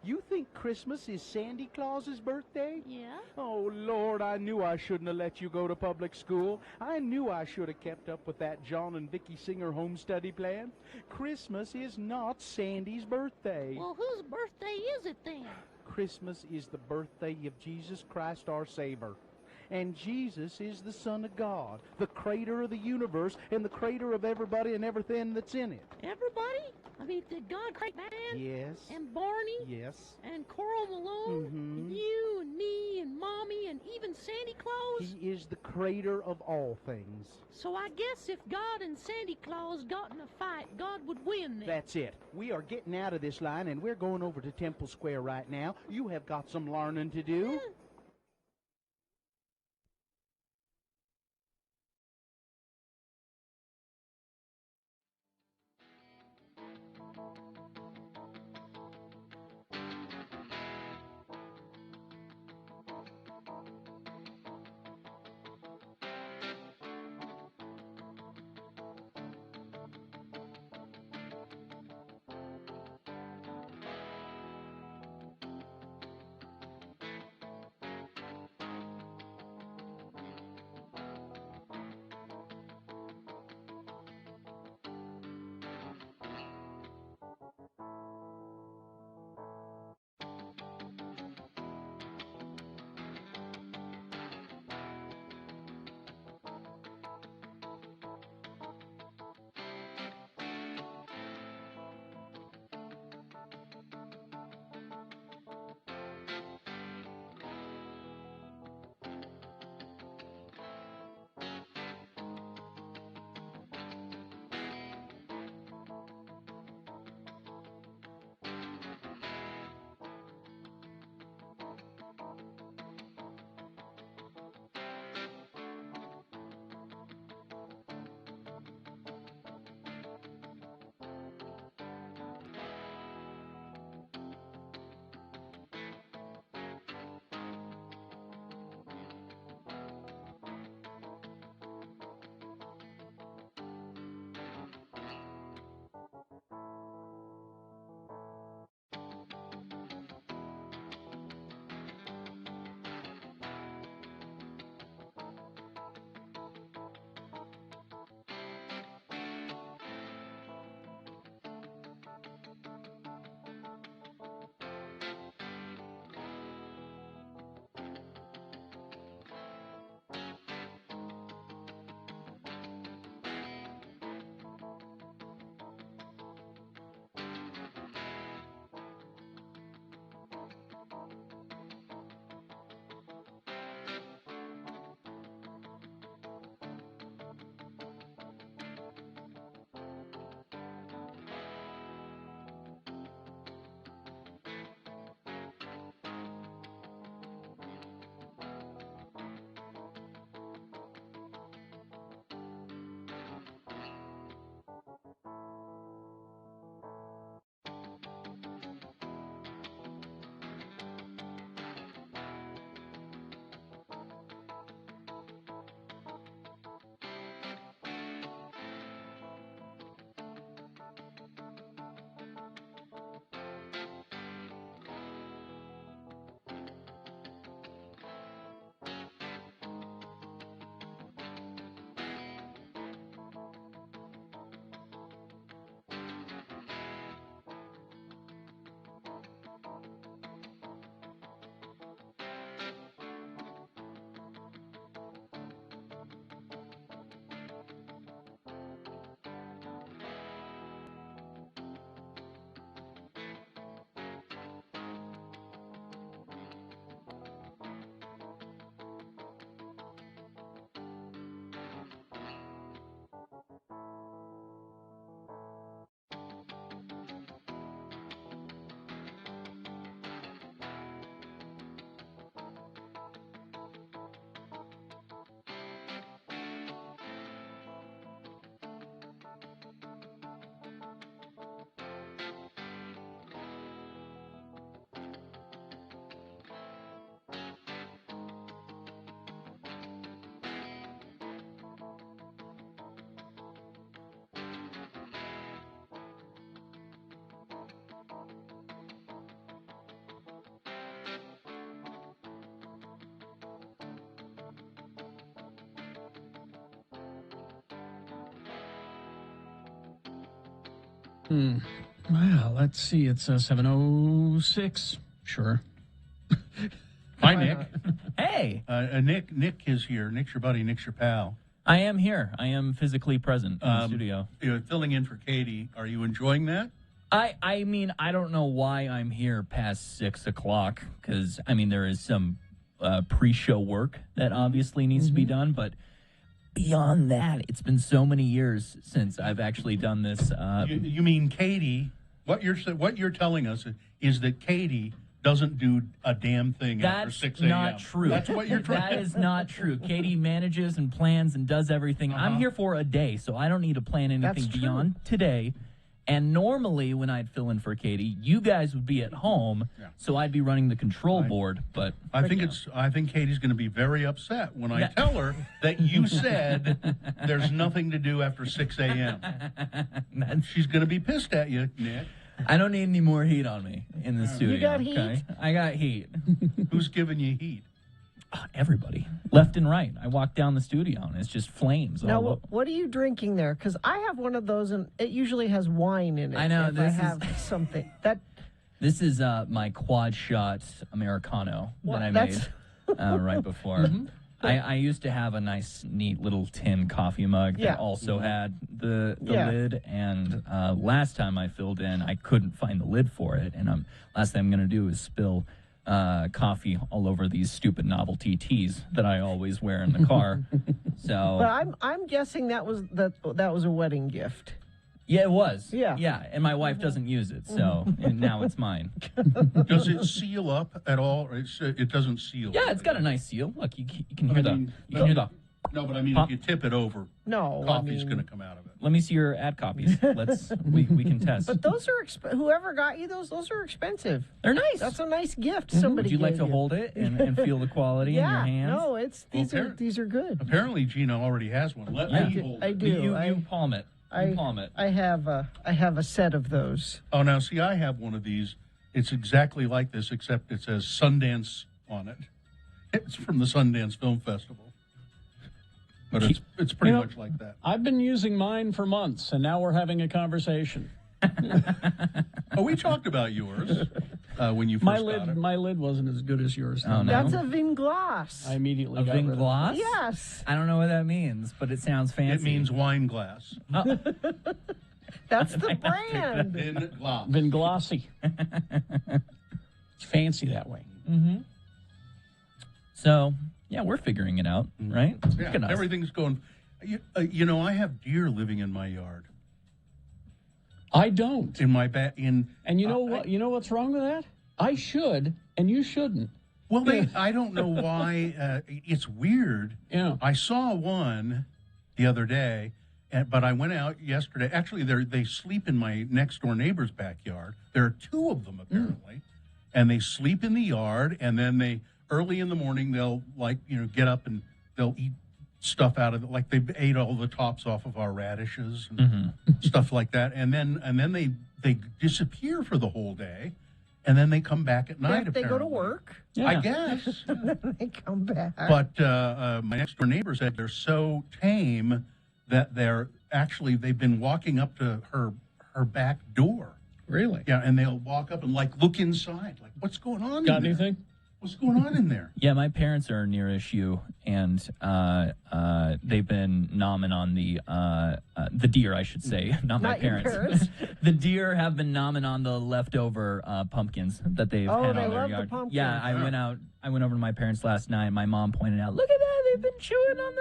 You think Christmas is Sandy Claus's birthday?
Yeah.
Oh, Lord, I knew I shouldn't have let you go to public school. I knew I should have kept up with that John and Vicky Singer home study plan. Christmas is not Sandy's birthday.
Well, whose birthday is it then?
Christmas is the birthday of Jesus Christ our Savior. And Jesus is the Son of God, the creator of the universe and the creator of everybody and everything that's in it.
Everybody? I mean, did God create Batman?
Yes.
And Barney?
Yes.
And Coral Malone? And you and me and Mommy and even Santa Claus?
He is the creator of all things.
So I guess if God and Santa Claus got in a fight, God would win then.
That's it. We are getting out of this line and we're going over to Temple Square right now. You have got some learning to do.
Well, let's see. It's 7:06. Sure.
Hi, Nick.
Hey,
Nick is here. Nick's your buddy. Nick's your pal.
I am here. I am physically present in the studio.
You're filling in for Katie. Are you enjoying that?
I mean, I don't know why I'm here past 6 o'clock because, I mean, there is some pre-show work that obviously needs to be done. But beyond that, it's been so many years since I've actually done this.
You mean Katie? What you're telling us is that Katie doesn't do a damn thing after 6 a.m.
That's not true.
That's what you're trying.
That is not true. Katie manages and plans and does everything. I'm here for a day, so I don't need to plan anything beyond today. And normally, when I'd fill in for Katie, you guys would be at home, so I'd be running the control board. But
I think Katie's going to be very upset when I tell her that you said there's nothing to do after 6 a.m. She's going to be pissed at you, Nick.
I don't need any more heat on me in the studio.
You got heat?
I got heat.
Who's giving you heat?
Everybody, left and right. I walk down the studio and it's just flames.
Now, what are you drinking there? Because I have one of those, and it usually has wine in it.
I know,
if I have something that.
This is my quad shot Americano that I made right before. I used to have a nice, neat little tin coffee mug that also had the lid. And last time I filled in, I couldn't find the lid for it. And last thing I'm going to do is spill coffee all over these stupid novelty teas that I always wear in the car.
But I'm guessing that was a wedding gift.
Yeah, it was.
Yeah.
And my wife doesn't use it, so and now it's mine.
Does it seal up at all? It doesn't seal.
Yeah, it's got a nice seal. Look, you can hear the.
No, but I mean,
pop.
if you tip it over,
no,
coffee's going to come out of it.
Let me see your ad copies. We can test.
But those are whoever got you those are expensive.
They're nice.
That's a nice gift somebody
Would you like
gave
to hold it and feel the quality in your hands?
No, these are good.
Apparently, Gina already has one. Let me hold it.
I do.
You palm it. Palm it.
I have a set of those.
Oh, now see, I have one of these. It's exactly like this, except it says Sundance on it. It's from the Sundance Film Festival. But it's pretty much like that.
I've been using mine for months, and now we're having a conversation.
Oh, we talked about yours when you first got it.
My lid wasn't as good as yours.
Oh, no?
That's a vin glace.
I immediately got
vin
rid of it.
glace?
Yes.
I don't know what that means, but it sounds fancy.
It means wine glass.
Oh.
That's the brand.
Vin glass.
Vin glossy. It's fancy that way.
Mm-hmm. So, yeah, we're figuring it out, right?
Yeah, everything's going. I have deer living in my yard.
I don't.
In my
And you know what? You know what's wrong with that? I should, and you shouldn't.
Well, I don't know why. It's weird.
Yeah.
I saw one the other day, but I went out yesterday. Actually, they sleep in my next door neighbor's backyard. There are two of them apparently, and they sleep in the yard. And then early in the morning they'll get up and they'll eat stuff out of it, like they ate all the tops off of our radishes and stuff like that. And then they disappear for the whole day. And then they come back at night.
They go to work.
Yeah.
I guess.
They come back.
But my next door neighbor said they're so tame that they've been walking up to her back door.
Really?
Yeah, and they'll walk up and look inside. Like, what's going on?
Got
in there?
anything?
What's going on in there?
Yeah, my parents are near-ish you, and they've been nomming on the deer, I should say, not my parents. The deer have been nomming on the leftover pumpkins that they've had on their yard.
The pumpkins.
Yeah, I went over to my parents last night. My mom pointed out, look at that, they've been chewing on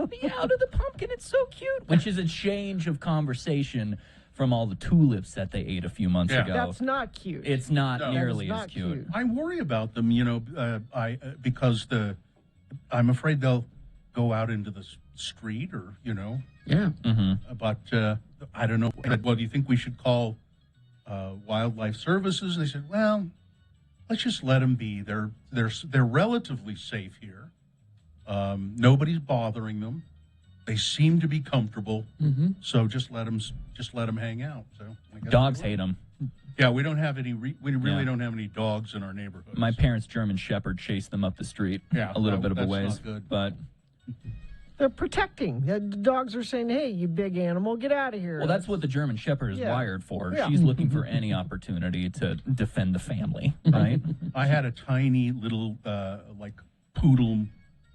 the out of the pumpkin. It's so cute. Which is a change of conversation from all the tulips that they ate a few months ago.
That's not cute.
It's not nearly as cute.
I worry about them, because I'm afraid they'll go out into the street or.
Yeah.
Mm-hmm.
But I don't know. Well, do you think we should call wildlife services? They said, well, let's just let them be. They're relatively safe here. Nobody's bothering them. They seem to be comfortable, so just let them hang out. So
dogs hate them.
Yeah, we don't have any. We really don't have any dogs in our neighborhood.
My parents' German Shepherd chased them up the street a little bit of a ways,
not good.
but
They're protecting. The dogs are saying, hey, you big animal, get out of here.
Well, that's what the German Shepherd is wired for.
Yeah.
She's looking for any opportunity to defend the family, right?
I had a tiny little, like, poodle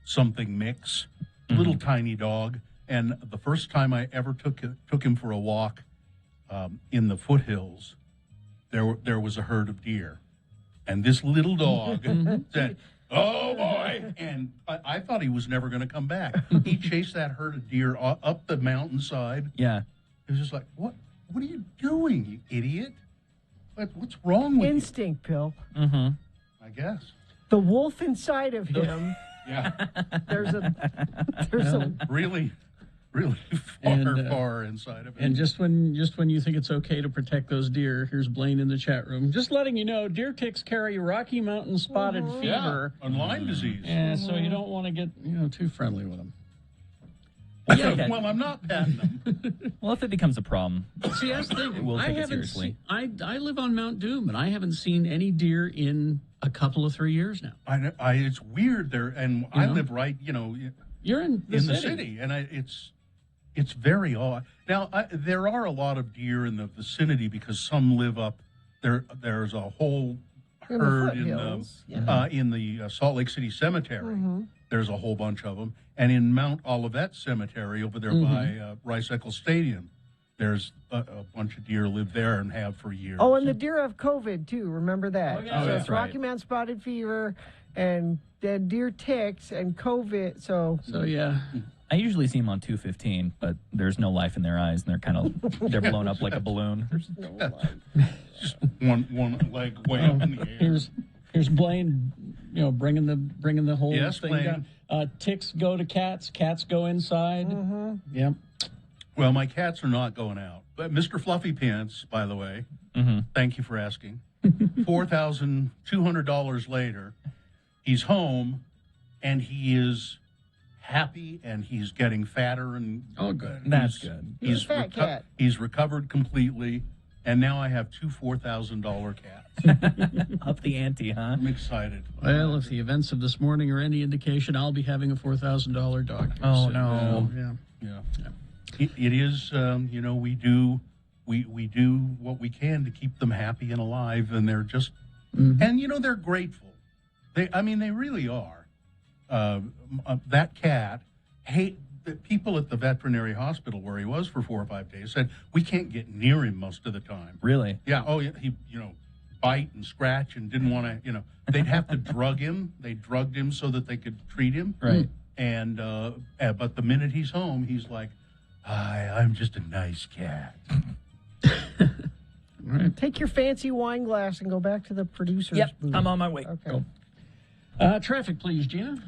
something mix, little tiny dog. And the first time I ever took him for a walk in the foothills, there was a herd of deer. And this little dog said, oh, boy. And I thought he was never going to come back. He chased that herd of deer up the mountainside.
Yeah.
It was just like, what are you doing, you idiot? What's wrong with
Instinct, Bill.
you? I guess.
The wolf inside of him.
Yeah.
There's a
Really far inside of it.
And just when you think it's okay to protect those deer, here's Blaine in the chat room. Just letting you know, deer ticks carry Rocky Mountain spotted fever
and Lyme disease.
Yeah, so you don't want to get too friendly with them.
Well, I'm not patting them.
Well, if it becomes a problem,
see, that's the thing.
we'll take it seriously.
I live on Mount Doom, and I haven't seen any deer in a couple of 3 years now.
It's weird there, and I live right,
you're in the
city, and it's very odd. Now, there are a lot of deer in the vicinity because some live up there. There's a whole herd in the Salt Lake City Cemetery. There's a whole bunch of them, and in Mount Olivet Cemetery over there by Rice Eccles Stadium, there's a bunch of deer live there and have for years.
Oh, and the deer have COVID too. Remember that?
Oh, yeah.
So
That's
it's Rocky Mountain spotted fever and deer ticks and COVID. So
yeah.
I usually see them on 215, but there's no life in their eyes, and they're blown up like a balloon.
There's no life.
Just one leg way up in the air.
Here's Blaine, bringing the whole thing
Blaine.
down. Ticks go to cats. Cats go inside. Yep.
Well, my cats are not going out. But Mr. Fluffy Pants, by the way, thank you for asking. $4,200 later, he's home, and he is happy, and he's getting fatter. And
good.
That's good.
He's a fat cat.
He's recovered completely, and now I have two $4,000 cats.
Up the ante, huh?
I'm excited.
Well, if the events of this morning are any indication, I'll be having a $4,000 dog.
Oh, no.
Yeah. It is, we do what we can to keep them happy and alive, and they're just, and they're grateful. They really are. That cat, the people at the veterinary hospital where he was for 4 or 5 days said we can't get near him most of the time.
Really?
Yeah. Oh, yeah. He, bite and scratch and didn't want to. They'd have to drug him. They drugged him so that they could treat him.
Right.
And but the minute he's home, he's like, "Hi, I'm just a nice cat."
Right.
Take your fancy wine glass and go back to the producer's booth.
I'm on my way.
Okay.
Go. Traffic, please, Gina.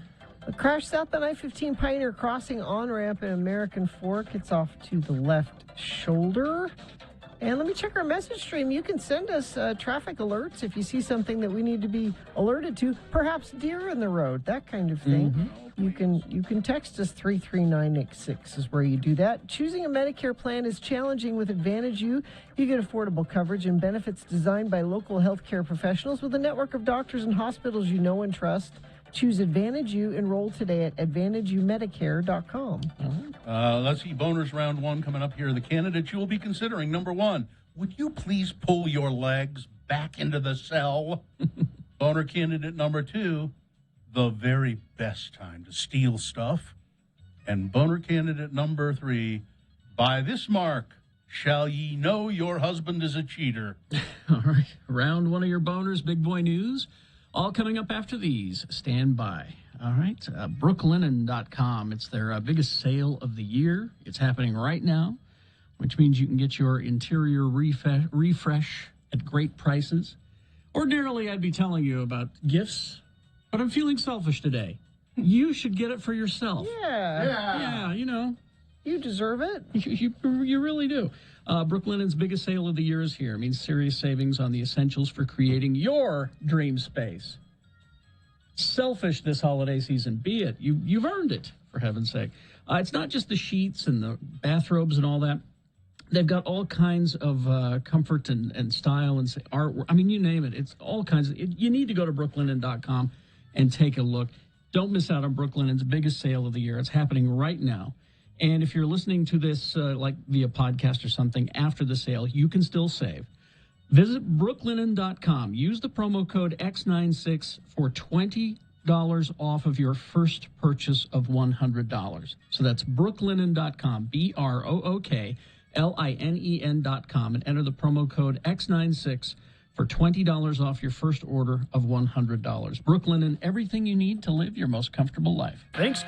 A crash south on I-15 Pioneer Crossing on-ramp in American Fork. It's off to the left shoulder. And let me check our message stream. You can send us traffic alerts if you see something that we need to be alerted to. Perhaps deer in the road, that kind of thing. You can text us 33986 is where you do that. Choosing a Medicare plan is challenging with Advantage U. You get affordable coverage and benefits designed by local healthcare professionals with a network of doctors and hospitals you know and trust. Choose Advantage U. Enroll today at AdvantageUMedicare.com.
Let's see, bonus round one coming up here. The candidates you will be considering. Number one, would you please pull your legs back into the cell? Boner candidate number two, the very best time to steal stuff. And boner candidate number three, by this mark shall ye know your husband is a cheater.
All right. Round one of your boners, big boy news. All coming up after these. Stand by. All right. Brooklinen.com. It's their biggest sale of the year. It's happening right now, which means you can get your interior refresh at great prices. Ordinarily, I'd be telling you about gifts, but I'm feeling selfish today. You should get it for yourself.
Yeah.
Yeah,
You deserve it.
You really do. Brooklinen's biggest sale of the year is here. It means serious savings on the essentials for creating your dream space. Selfish this holiday season, be it. You've earned it, for heaven's sake. It's not just the sheets and the bathrobes and all that. They've got all kinds of comfort and style and artwork. I mean, you name it. It's all kinds of. You need to go to brooklinen.com and take a look. Don't miss out on Brooklinen's biggest sale of the year. It's happening right now. And if you're listening to this like via podcast or something after the sale, you can still save. Visit brooklinen.com. Use the promo code X96 for $20 off of your first purchase of $100. So that's brooklinen.com, BROOKLINEN.com, and enter the promo code X96 for $20 off your first order of $100. Brooklinen, everything you need to live your most comfortable life.
Thanks.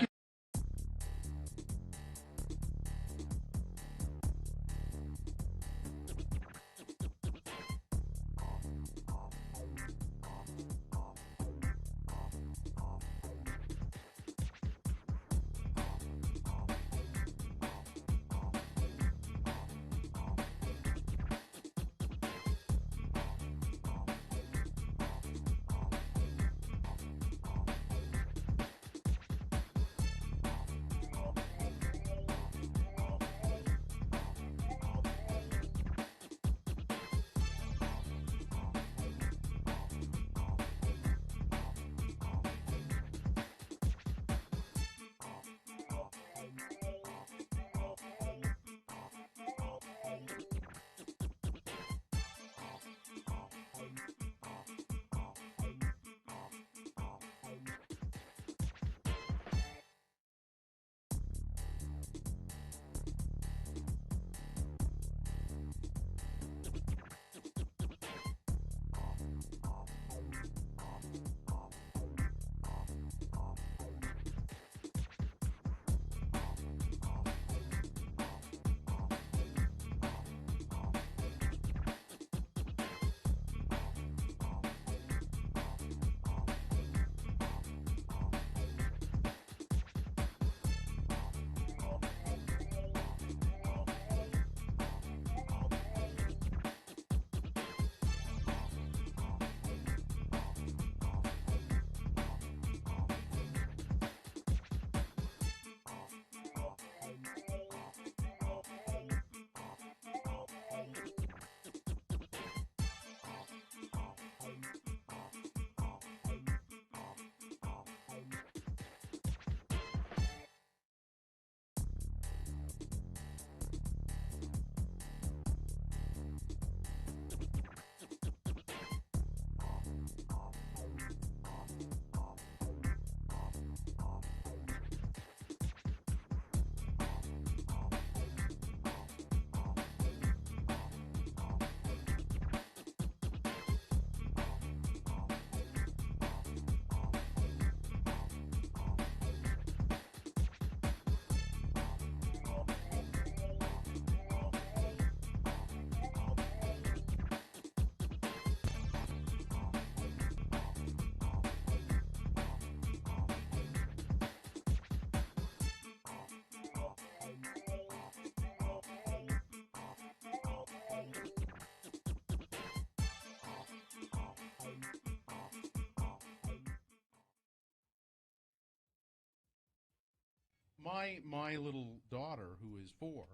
My little daughter, who is 4,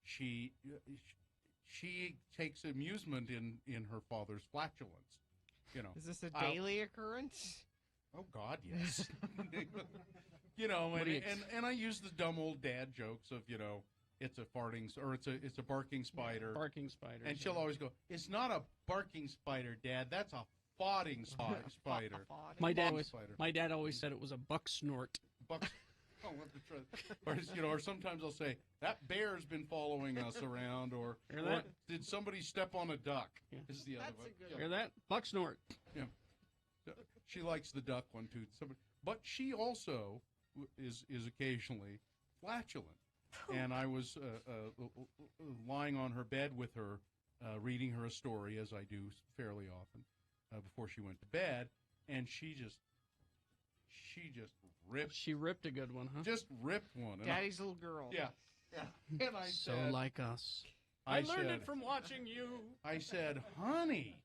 she takes amusement in her father's flatulence. You know,
Is this a daily occurrence?
Oh God, yes. You know, and I use the dumb old dad jokes of, you know, it's a farting or it's a barking spider.
Barking spider.
And she'll always go, "It's not a barking spider, Dad. That's a fawting spider."
My dad always said it was a buck snort.
Buck. Oh, or sometimes I'll say that bear's been following us around, or did somebody step on a duck?
Yeah.
Is the other one.
Hear that? Buck snort.
Yeah. She likes the duck one too. But she also is occasionally flatulent. And I was lying on her bed with her, reading her a story, as I do fairly often, before she went to bed, and she just ripped.
She ripped a good one, huh?
Just ripped one.
Daddy's little girl.
Yeah. And I
so
said,
like us. I learned it from watching you.
I said, "Honey,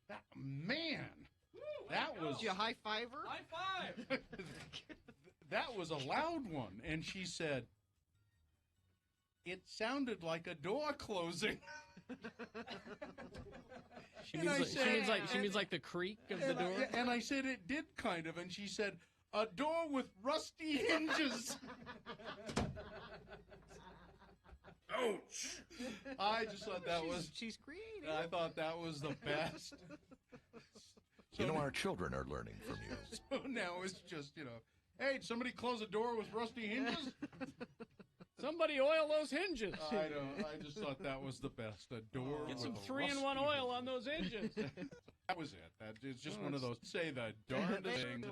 that was."
Did you high five her?
High five.
That was a loud one. And she said, it sounded like a door closing.
She means like the creak of the door.
And I said it did kind of, and she said, a door with rusty hinges. Ouch! I just thought
she's creative.
I thought that was the best.
So our children are learning from you.
So now it's just, hey, did somebody close a door with rusty hinges?
Somebody oil those hinges.
I just thought that was the best. A door.
Get some 3-in-1 oil on those hinges.
That was it. It's just one of those. Say the darndest thing.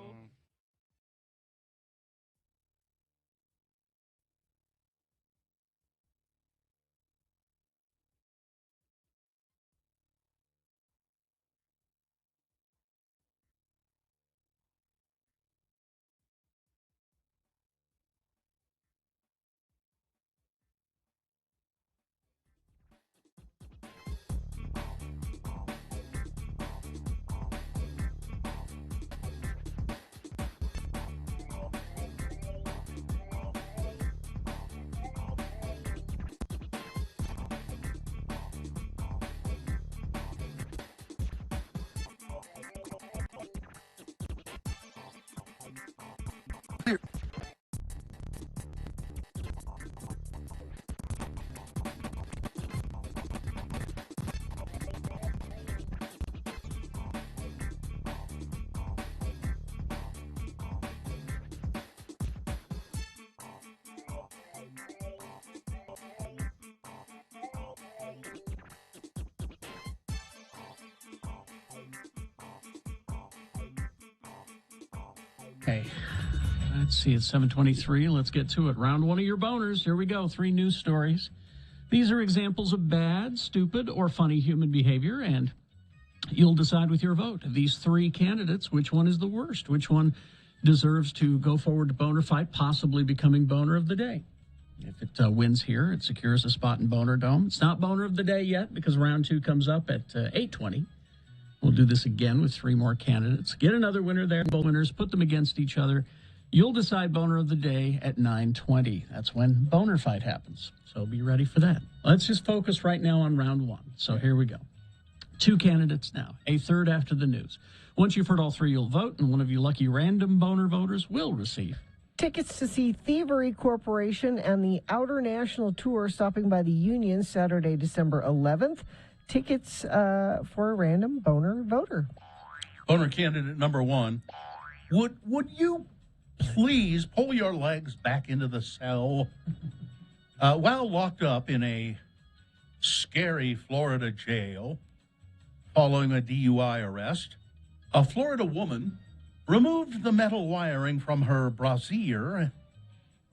Okay. Let's see, it's 7:23. Let's get to it. Round one of your boners. Here we go. 3 news stories. These are examples of bad, stupid, or funny human behavior, and you'll decide with your vote. These 3 candidates, which one is the worst? Which one deserves to go forward to boner fight, possibly becoming boner of the day? If it wins here, it secures a spot in Boner Dome. It's not boner of the day yet because round 2 comes up at 8:20. We'll do this again with 3 more candidates. Get another winner there. Both winners, put them against each other. You'll decide boner of the day at 9:20. That's when boner fight happens. So be ready for that. Let's just focus right now on round 1. So here we go. 2 candidates now, a third after the news. Once you've heard all 3, you'll vote, and one of you lucky random boner voters will receive
tickets to see Thievery Corporation and the Outer National Tour stopping by the Union Saturday, December 11th. Tickets for a random boner voter.
Boner candidate number 1. Would you please pull your legs back into the cell? While locked up in a scary Florida jail following a DUI arrest, a Florida woman removed the metal wiring from her brassiere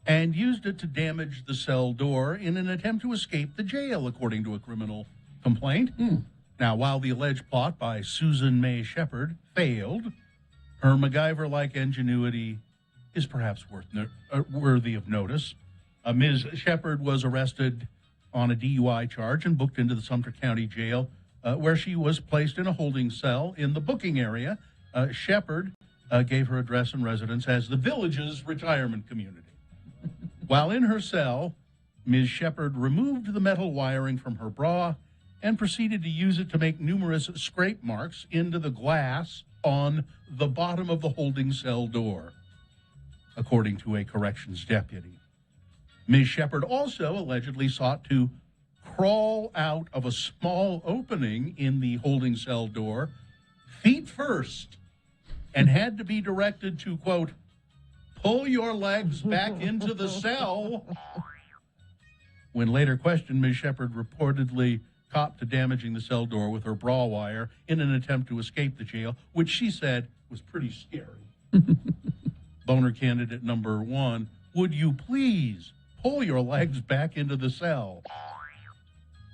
and used it to damage the cell door in an attempt to escape the jail, according to a criminal complaint. Now, while the alleged plot by Susan May Shepard failed, her MacGyver-like ingenuity is perhaps worthy of notice. Ms. Shepard was arrested on a DUI charge and booked into the Sumter County Jail, where she was placed in a holding cell in the booking area. Shepard gave her address and residence as the Village's retirement community. While in her cell, Ms. Shepard removed the metal wiring from her bra and proceeded to use it to make numerous scrape marks into the glass on the bottom of the holding cell door, according to a corrections deputy. Ms. Shepard also allegedly sought to crawl out of a small opening in the holding cell door, feet first, and had to be directed to, quote, pull your legs back into the cell. When later questioned, Ms. Shepard reportedly copped to damaging the cell door with her bra wire in an attempt to escape the jail, which she said was pretty scary. Boner candidate number 1, would you please pull your legs back into the cell?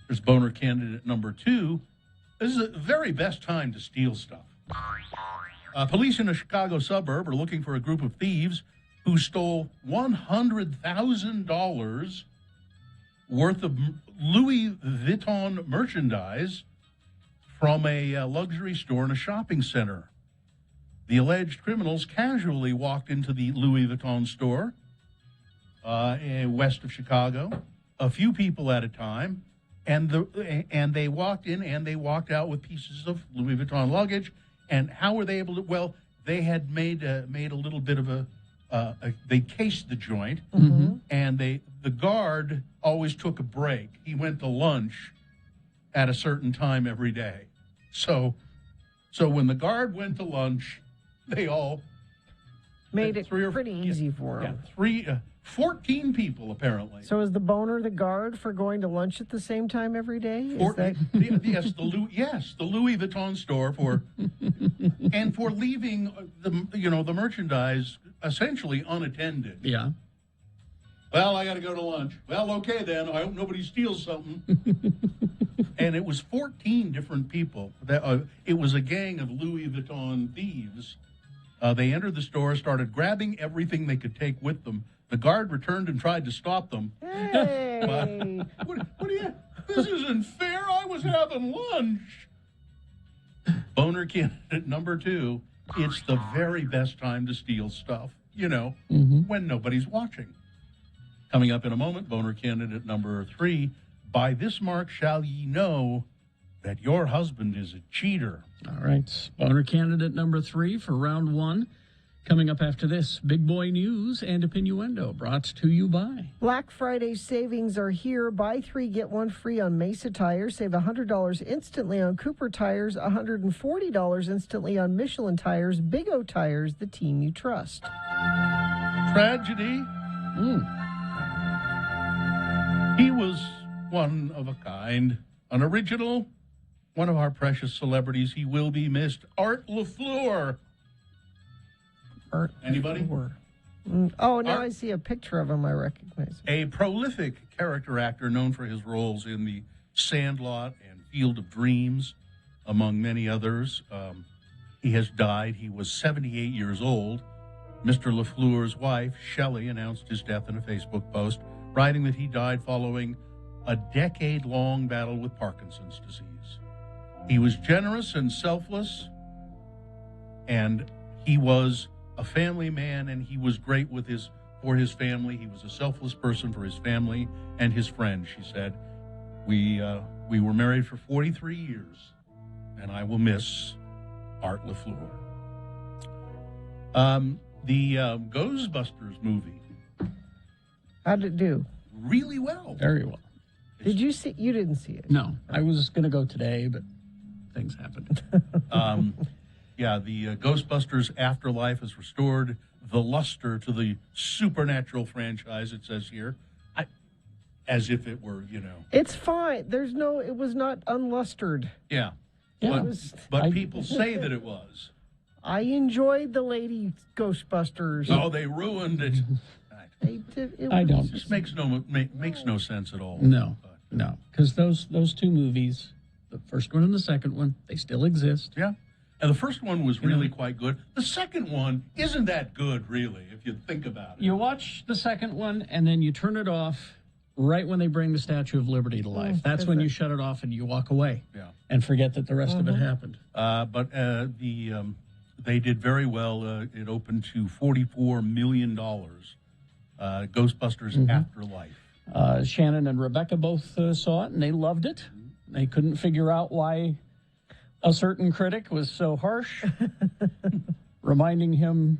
There's boner candidate number 2. This is the very best time to steal stuff. Police in a Chicago suburb are looking for a group of thieves who stole $100,000 worth of Louis Vuitton merchandise from a luxury store in a shopping center. The alleged criminals casually walked into the Louis Vuitton store west of Chicago a few people at a time, and they walked in and they walked out with pieces of Louis Vuitton luggage. And how were they able to? Well, they had made a little bit of they cased the joint, and the guard always took a break. He went to lunch at a certain time every day. So when the guard went to lunch, they all
made it pretty easy for him.
Yeah, 14 people apparently.
So is the boner the guard for going to lunch at the same time every day?
Yes, the Louis Vuitton store for leaving the merchandise essentially unattended.
Yeah.
Well, I got to go to lunch. Well, okay then. I hope nobody steals something. And it was 14 different people. It was a gang of Louis Vuitton thieves. They entered the store, started grabbing everything they could take with them. The guard returned and tried to stop them.
Hey!
What do you? This isn't fair. I was having lunch. Boner candidate number 2. It's the very best time to steal stuff. When nobody's watching. Coming up in a moment, boner candidate number 3. By this mark shall ye know that your husband is a cheater.
All right. Boner candidate number 3 for round 1. Coming up after this, Big Boy News and Opinioendo, brought to you by
Black Friday savings are here. Buy 3, get 1 free on Mesa tires. Save $100 instantly on Cooper tires, $140 instantly on Michelin tires. Big O tires, the team you trust.
Tragedy. He was one of a kind, an original, one of our precious celebrities. He will be missed. Art LaFleur. Anybody?
Oh, now I see a picture of him. I recognize him.
A prolific character actor known for his roles in The Sandlot and Field of Dreams, among many others. He has died. He was 78 years old. Mr. LaFleur's wife, Shelley, announced his death in a Facebook post, writing that he died following a decade-long battle with Parkinson's disease. He was generous and selfless, and he was a family man, and he was great for his family. He was a selfless person for his family and his friends, she said. We were married for 43 years, and I will miss Art LaFleur. The Ghostbusters movie.
How did it do?
Really well.
Very well.
Did you see? You didn't see it.
No, I was going to go today, but things happened.
Yeah, the Ghostbusters Afterlife has restored the luster to the Supernatural franchise, it says here. As if it were,
It's fine. It was not unlustered.
Yeah.
Yeah.
But people say that it was.
I enjoyed the Lady Ghostbusters.
Oh, they ruined it.
I don't.
It just makes no sense at all.
No, because those 2 movies, the first one and the second one, they still exist.
Yeah. And the first one was really quite good. The second one isn't that good, really, if you think about it.
You watch the second one, and then you turn it off right when they bring the Statue of Liberty to life. That's when you shut it off and you walk away and forget that the rest of it happened.
But they did very well. It opened to $44 million. Ghostbusters Afterlife.
Shannon and Rebecca both saw it, and they loved it. They couldn't figure out why a certain critic was so harsh, reminding him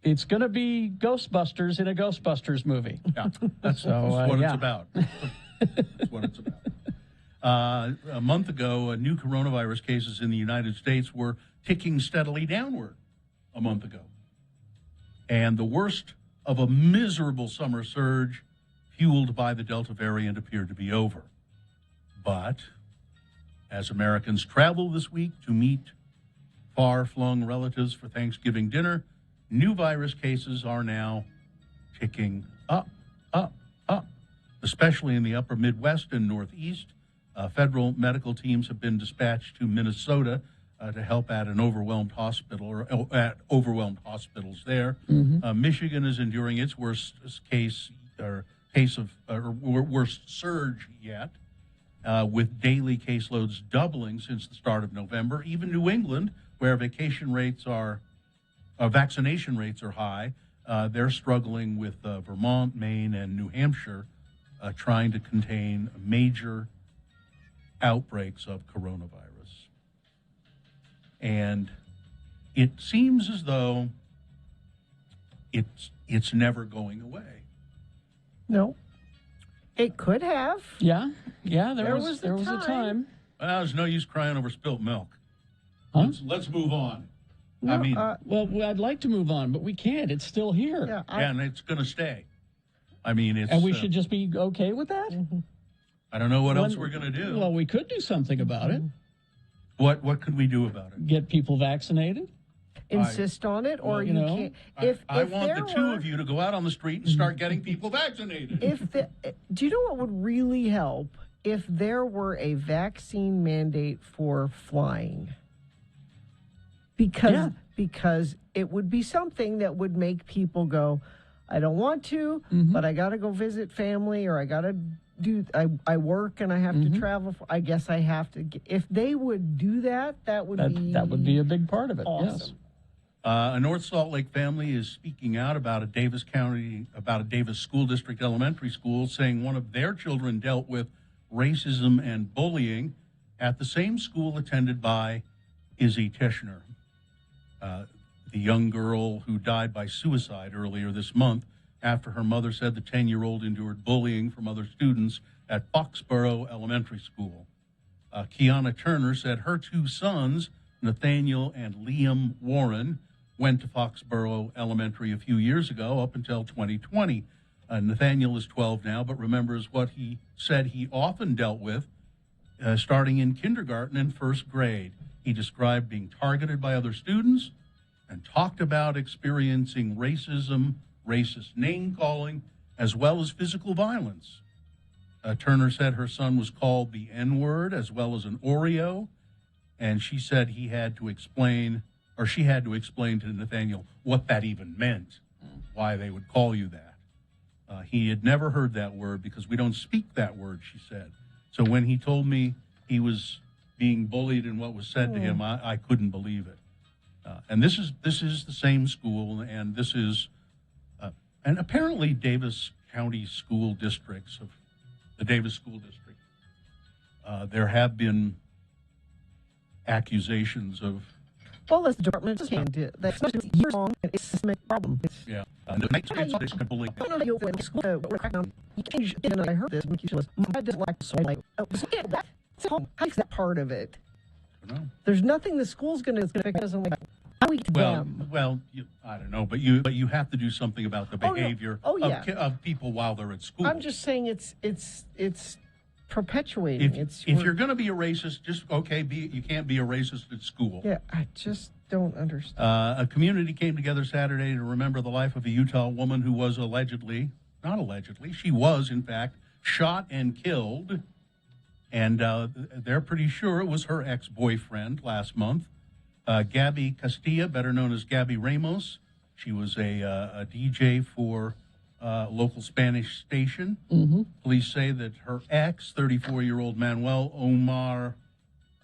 it's going to be Ghostbusters in a Ghostbusters movie.
Yeah, that's what it's about. That's what it's about. A month ago, new coronavirus cases in the United States were ticking steadily downward a month ago. And the worst of a miserable summer surge fueled by the Delta variant appeared to be over. But as Americans travel this week to meet far-flung relatives for Thanksgiving dinner, new virus cases are now ticking up, especially in the upper Midwest and Northeast. Federal medical teams have been dispatched to Minnesota to help at an overwhelmed hospital or at overwhelmed hospitals there. Michigan is enduring its worst worst surge yet, with daily caseloads doubling since the start of November. Even New England, where vaccination rates are high, they're struggling with Vermont, Maine, and New Hampshire trying to contain major outbreaks of coronavirus. And it seems as though it's never going away.
No. It could have.
Yeah. There was a time.
Well, there's no use crying over spilt milk.
Huh?
Let's move on.
No,
I mean,
well, I'd like to move on, but we can't. It's still here.
Yeah,
and it's going to stay. I mean, it's
and we should just be okay with that.
I don't know what else we're going to do.
Well, we could do something about it.
What could we do about it?
Get people vaccinated.
Insist on it, or you can't.
I want the two of you to go out on the street and start getting people vaccinated.
Do you know what would really help if there were a vaccine mandate for flying? Because it would be something that would make people go, I don't want to, but I got to go visit family, or I got to do. I work and I have to travel. I guess I have to. If they would do that, that would
be a big part of it.
Awesome.
Yes.
A North Salt Lake family is speaking out about a Davis School District elementary school, saying one of their children dealt with racism and bullying at the same school attended by Izzy Tishner. The young girl who died by suicide earlier this month after her mother said the 10-year-old endured bullying from other students at Foxborough Elementary School. Kiana Turner said her two sons, Nathaniel and Liam Warren, went to Foxborough Elementary a few years ago, up until 2020. Nathaniel is 12 now, but remembers what he said he often dealt with starting in kindergarten and first grade. He described being targeted by other students and talked about experiencing racism, racist name-calling, as well as physical violence. Turner said her son was called the N-word as well as an Oreo, and she said she had to explain to Nathaniel what that even meant, why they would call you that. He had never heard that word because we don't speak that word, she said. So when he told me he was being bullied and what was said to him, I couldn't believe it. And this is the same school, and this is, and apparently Davis County school districts, of the Davis School District, there have been accusations of.
Well, the department just can't do it. That's not years long. It's a problem.
Yeah.
I don't know how you went to school. You can't get in. I heard this. I didn't like so like. That's that part of it. There's nothing the school's going to fix.
Well, I don't know, but you have to do something about the behavior of people while they're at school.
I'm just saying it's perpetuating.
If you're going to be a racist, just you can't be a racist at school.
Yeah, I just don't understand.
A community came together Saturday to remember the life of a Utah woman who was she was in fact shot and killed, and they're pretty sure it was her ex-boyfriend last month. Gabby Castilla, better known as Gabby Ramos. She was a DJ for local Spanish station. Police say that her ex, 34-year-old Manuel Omar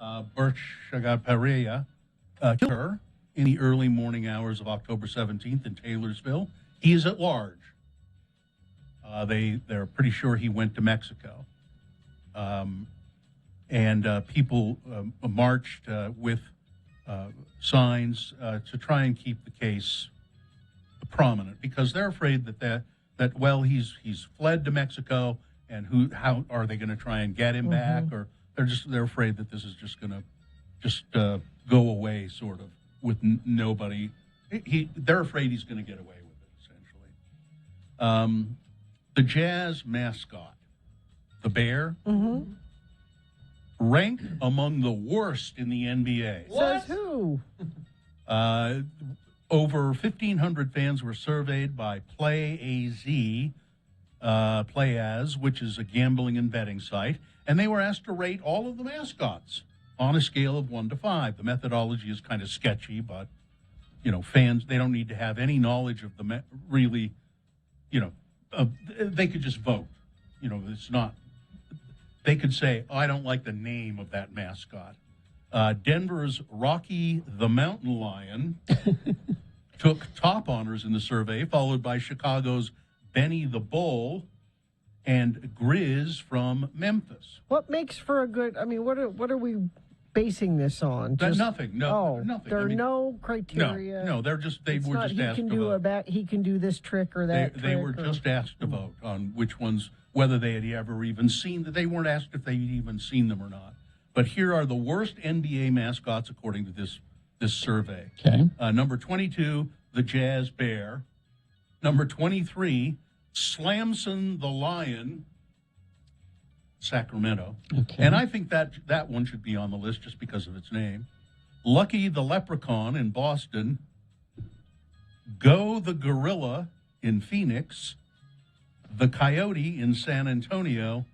Berchagaperea, killed her in the early morning hours of October 17th in Taylorsville. He is at large. They're pretty sure he went to Mexico. And people marched with signs to try and keep the case prominent because they're afraid that he's fled to Mexico, and how are they going to try and get him back, or they're afraid that this is just going to go away sort of with nobody. They're afraid he's going to get away with it essentially. The Jazz mascot, the bear, ranked among the worst in the NBA.
Says who?
Over 1,500 fans were surveyed by PlayAz, which is a gambling and betting site, and they were asked to rate all of the mascots on a scale of 1 to 5. The methodology is kind of sketchy, but, fans, they don't need to have any knowledge of they could just vote. It's not. They could say, I don't like the name of that mascot. Denver's Rocky the Mountain Lion took top honors in the survey, followed by Chicago's Benny the Bull and Grizz from Memphis.
What makes for a good? I mean, what are we basing this on? Just,
nothing. No, nothing.
There are no criteria.
No, they were just asked to vote.
He can do this trick or that.
They were just asked to vote on which ones, whether they had ever even seen that. They weren't asked if they'd even seen them or not. But here are the worst NBA mascots according to this survey.
Okay.
Number 22, the Jazz Bear. Number 23, Slamson the Lion, Sacramento.
Okay.
And I think that one should be on the list just because of its name. Lucky the Leprechaun in Boston. Go the Gorilla in Phoenix. The Coyote in San Antonio.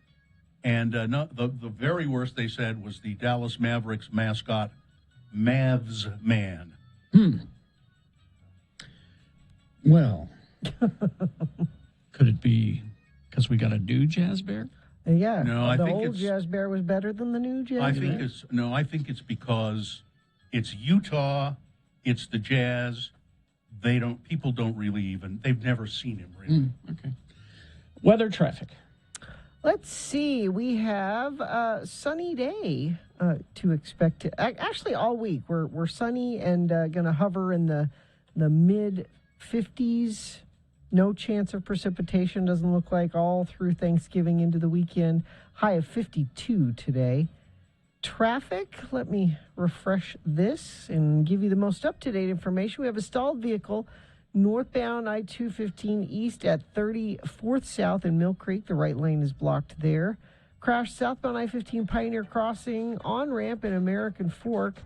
And the very worst they said was the Dallas Mavericks mascot, Mavs Man.
Well, could it be because we got a new Jazz Bear?
Yeah.
No, I
the
think
old Jazz Bear was better than the new Jazz Bear.
I think it's because it's Utah, it's the Jazz. People don't really even, they've never seen him really.
Okay. Weather, traffic.
Let's see. We have a sunny day to expect. Actually, all week we're sunny and going to hover in the mid 50s. No chance of precipitation. Doesn't look like all through Thanksgiving into the weekend. High of 52 today. Traffic. Let me refresh this and give you the most up-to-date information. We have a stalled vehicle northbound I-215 east at 34th South in Mill Creek. The right lane is blocked there. Crash southbound I-15 Pioneer Crossing on-ramp in American Fork.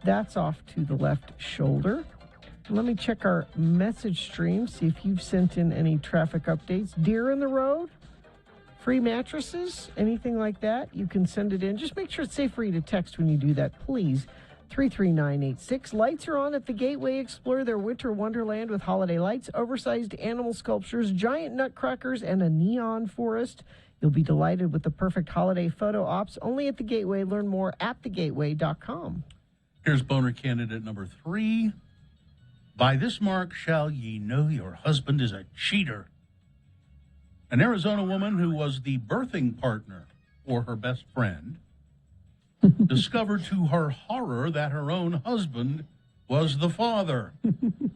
That's off to the left shoulder. Let me check our message stream, see if you've sent in any traffic updates. Deer in the road? Free mattresses? Anything like that? You can send it in. Just make sure it's safe for you to text when you do that, please. 33986. Lights are on at the Gateway. Explore their winter wonderland with holiday lights, oversized animal sculptures, giant nutcrackers, and a neon forest. You'll be delighted with the perfect holiday photo ops only at the Gateway. Learn more at thegateway.com.
Here's boner candidate number 3. By this mark shall ye know your husband is a cheater. An Arizona woman who was the birthing partner for her best friend discovered to her horror that her own husband was the father.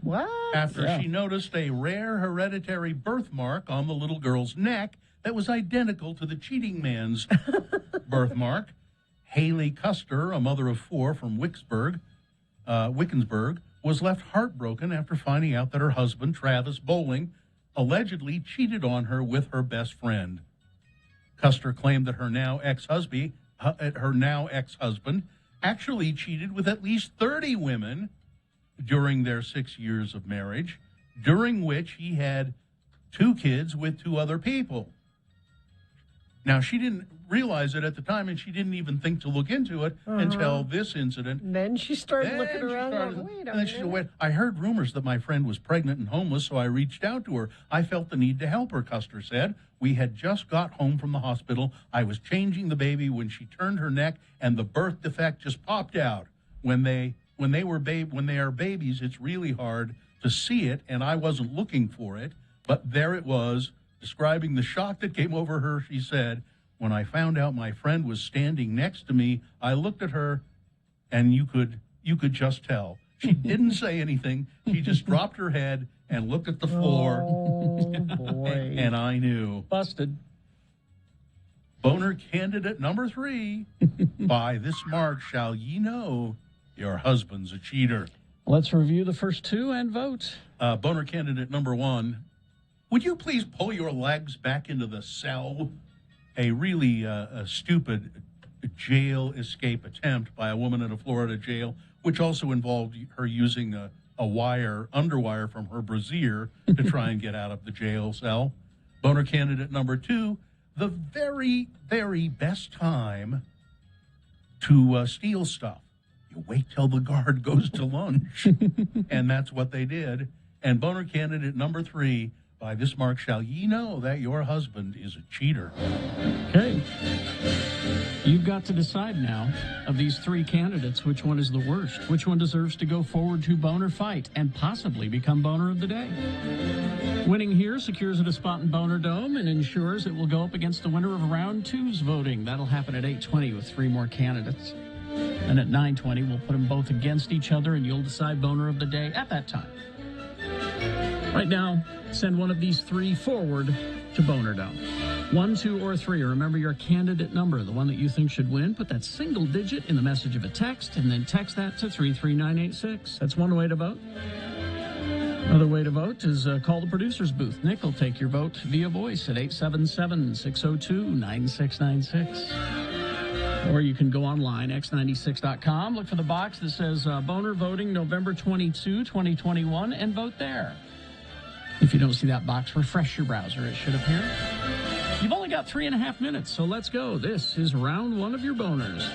What?
After she noticed a rare hereditary birthmark on the little girl's neck that was identical to the cheating man's birthmark. Haley Custer, a mother of 4 from Wickensburg, was left heartbroken after finding out that her husband, Travis Bowling, allegedly cheated on her with her best friend. Custer claimed that her now ex-husband actually cheated with at least 30 women during their 6 years of marriage, during which he had 2 kids with 2 other people. Now, she didn't realize it at the time, and she didn't even think to look into it until this incident.
And then she started looking around going, wait a minute.
I heard rumors that my friend was pregnant and homeless, so I reached out to her. I felt the need to help her, Custer said. We had just got home from the hospital. I was changing the baby when she turned her neck, and the birth defect just popped out. When they are babies, it's really hard to see it, and I wasn't looking for it. But there it was. Describing the shock that came over her, she said, when I found out my friend was standing next to me, I looked at her, and you could just tell. She didn't say anything. She just dropped her head and looked at the floor.
Oh, boy.
And I knew.
Busted.
Boner candidate number 3. By this mark shall ye know your husband's a cheater.
Let's review the first 2 and vote.
Boner candidate number 1. Would you please pull your legs back into the cell? A really stupid jail escape attempt by a woman in a Florida jail, which also involved her using a underwire from her brassiere to try and get out of the jail cell. Boner candidate number 2, the very, very best time to steal stuff. You wait till the guard goes to lunch. And that's what they did. And boner candidate number 3, by this mark shall ye know that your husband is a cheater.
Okay. You've got to decide now, of these three candidates, which one is the worst, which one deserves to go forward to Boner Fight and possibly become Boner of the Day. Winning here secures it a spot in Boner Dome and ensures it will go up against the winner of round two's voting. That'll happen at 8:20 with three more candidates. And at 9:20, we'll put them both against each other, and you'll decide Boner of the Day at that time. Right now, send one of these three forward to Boner Dome. 1, 2, or 3. Remember your candidate number, the one that you think should win. Put that single digit in the message of a text, and then text that to 33986. That's one way to vote. Another way to vote is call the producer's booth. Nick will take your vote via voice at 877-602-9696. Or you can go online, x96.com, look for the box that says Boner Voting November 22, 2021, and vote there. If you don't see that box, refresh your browser. It should appear. You've only got 3.5 minutes, so let's go. This is round one of your boners.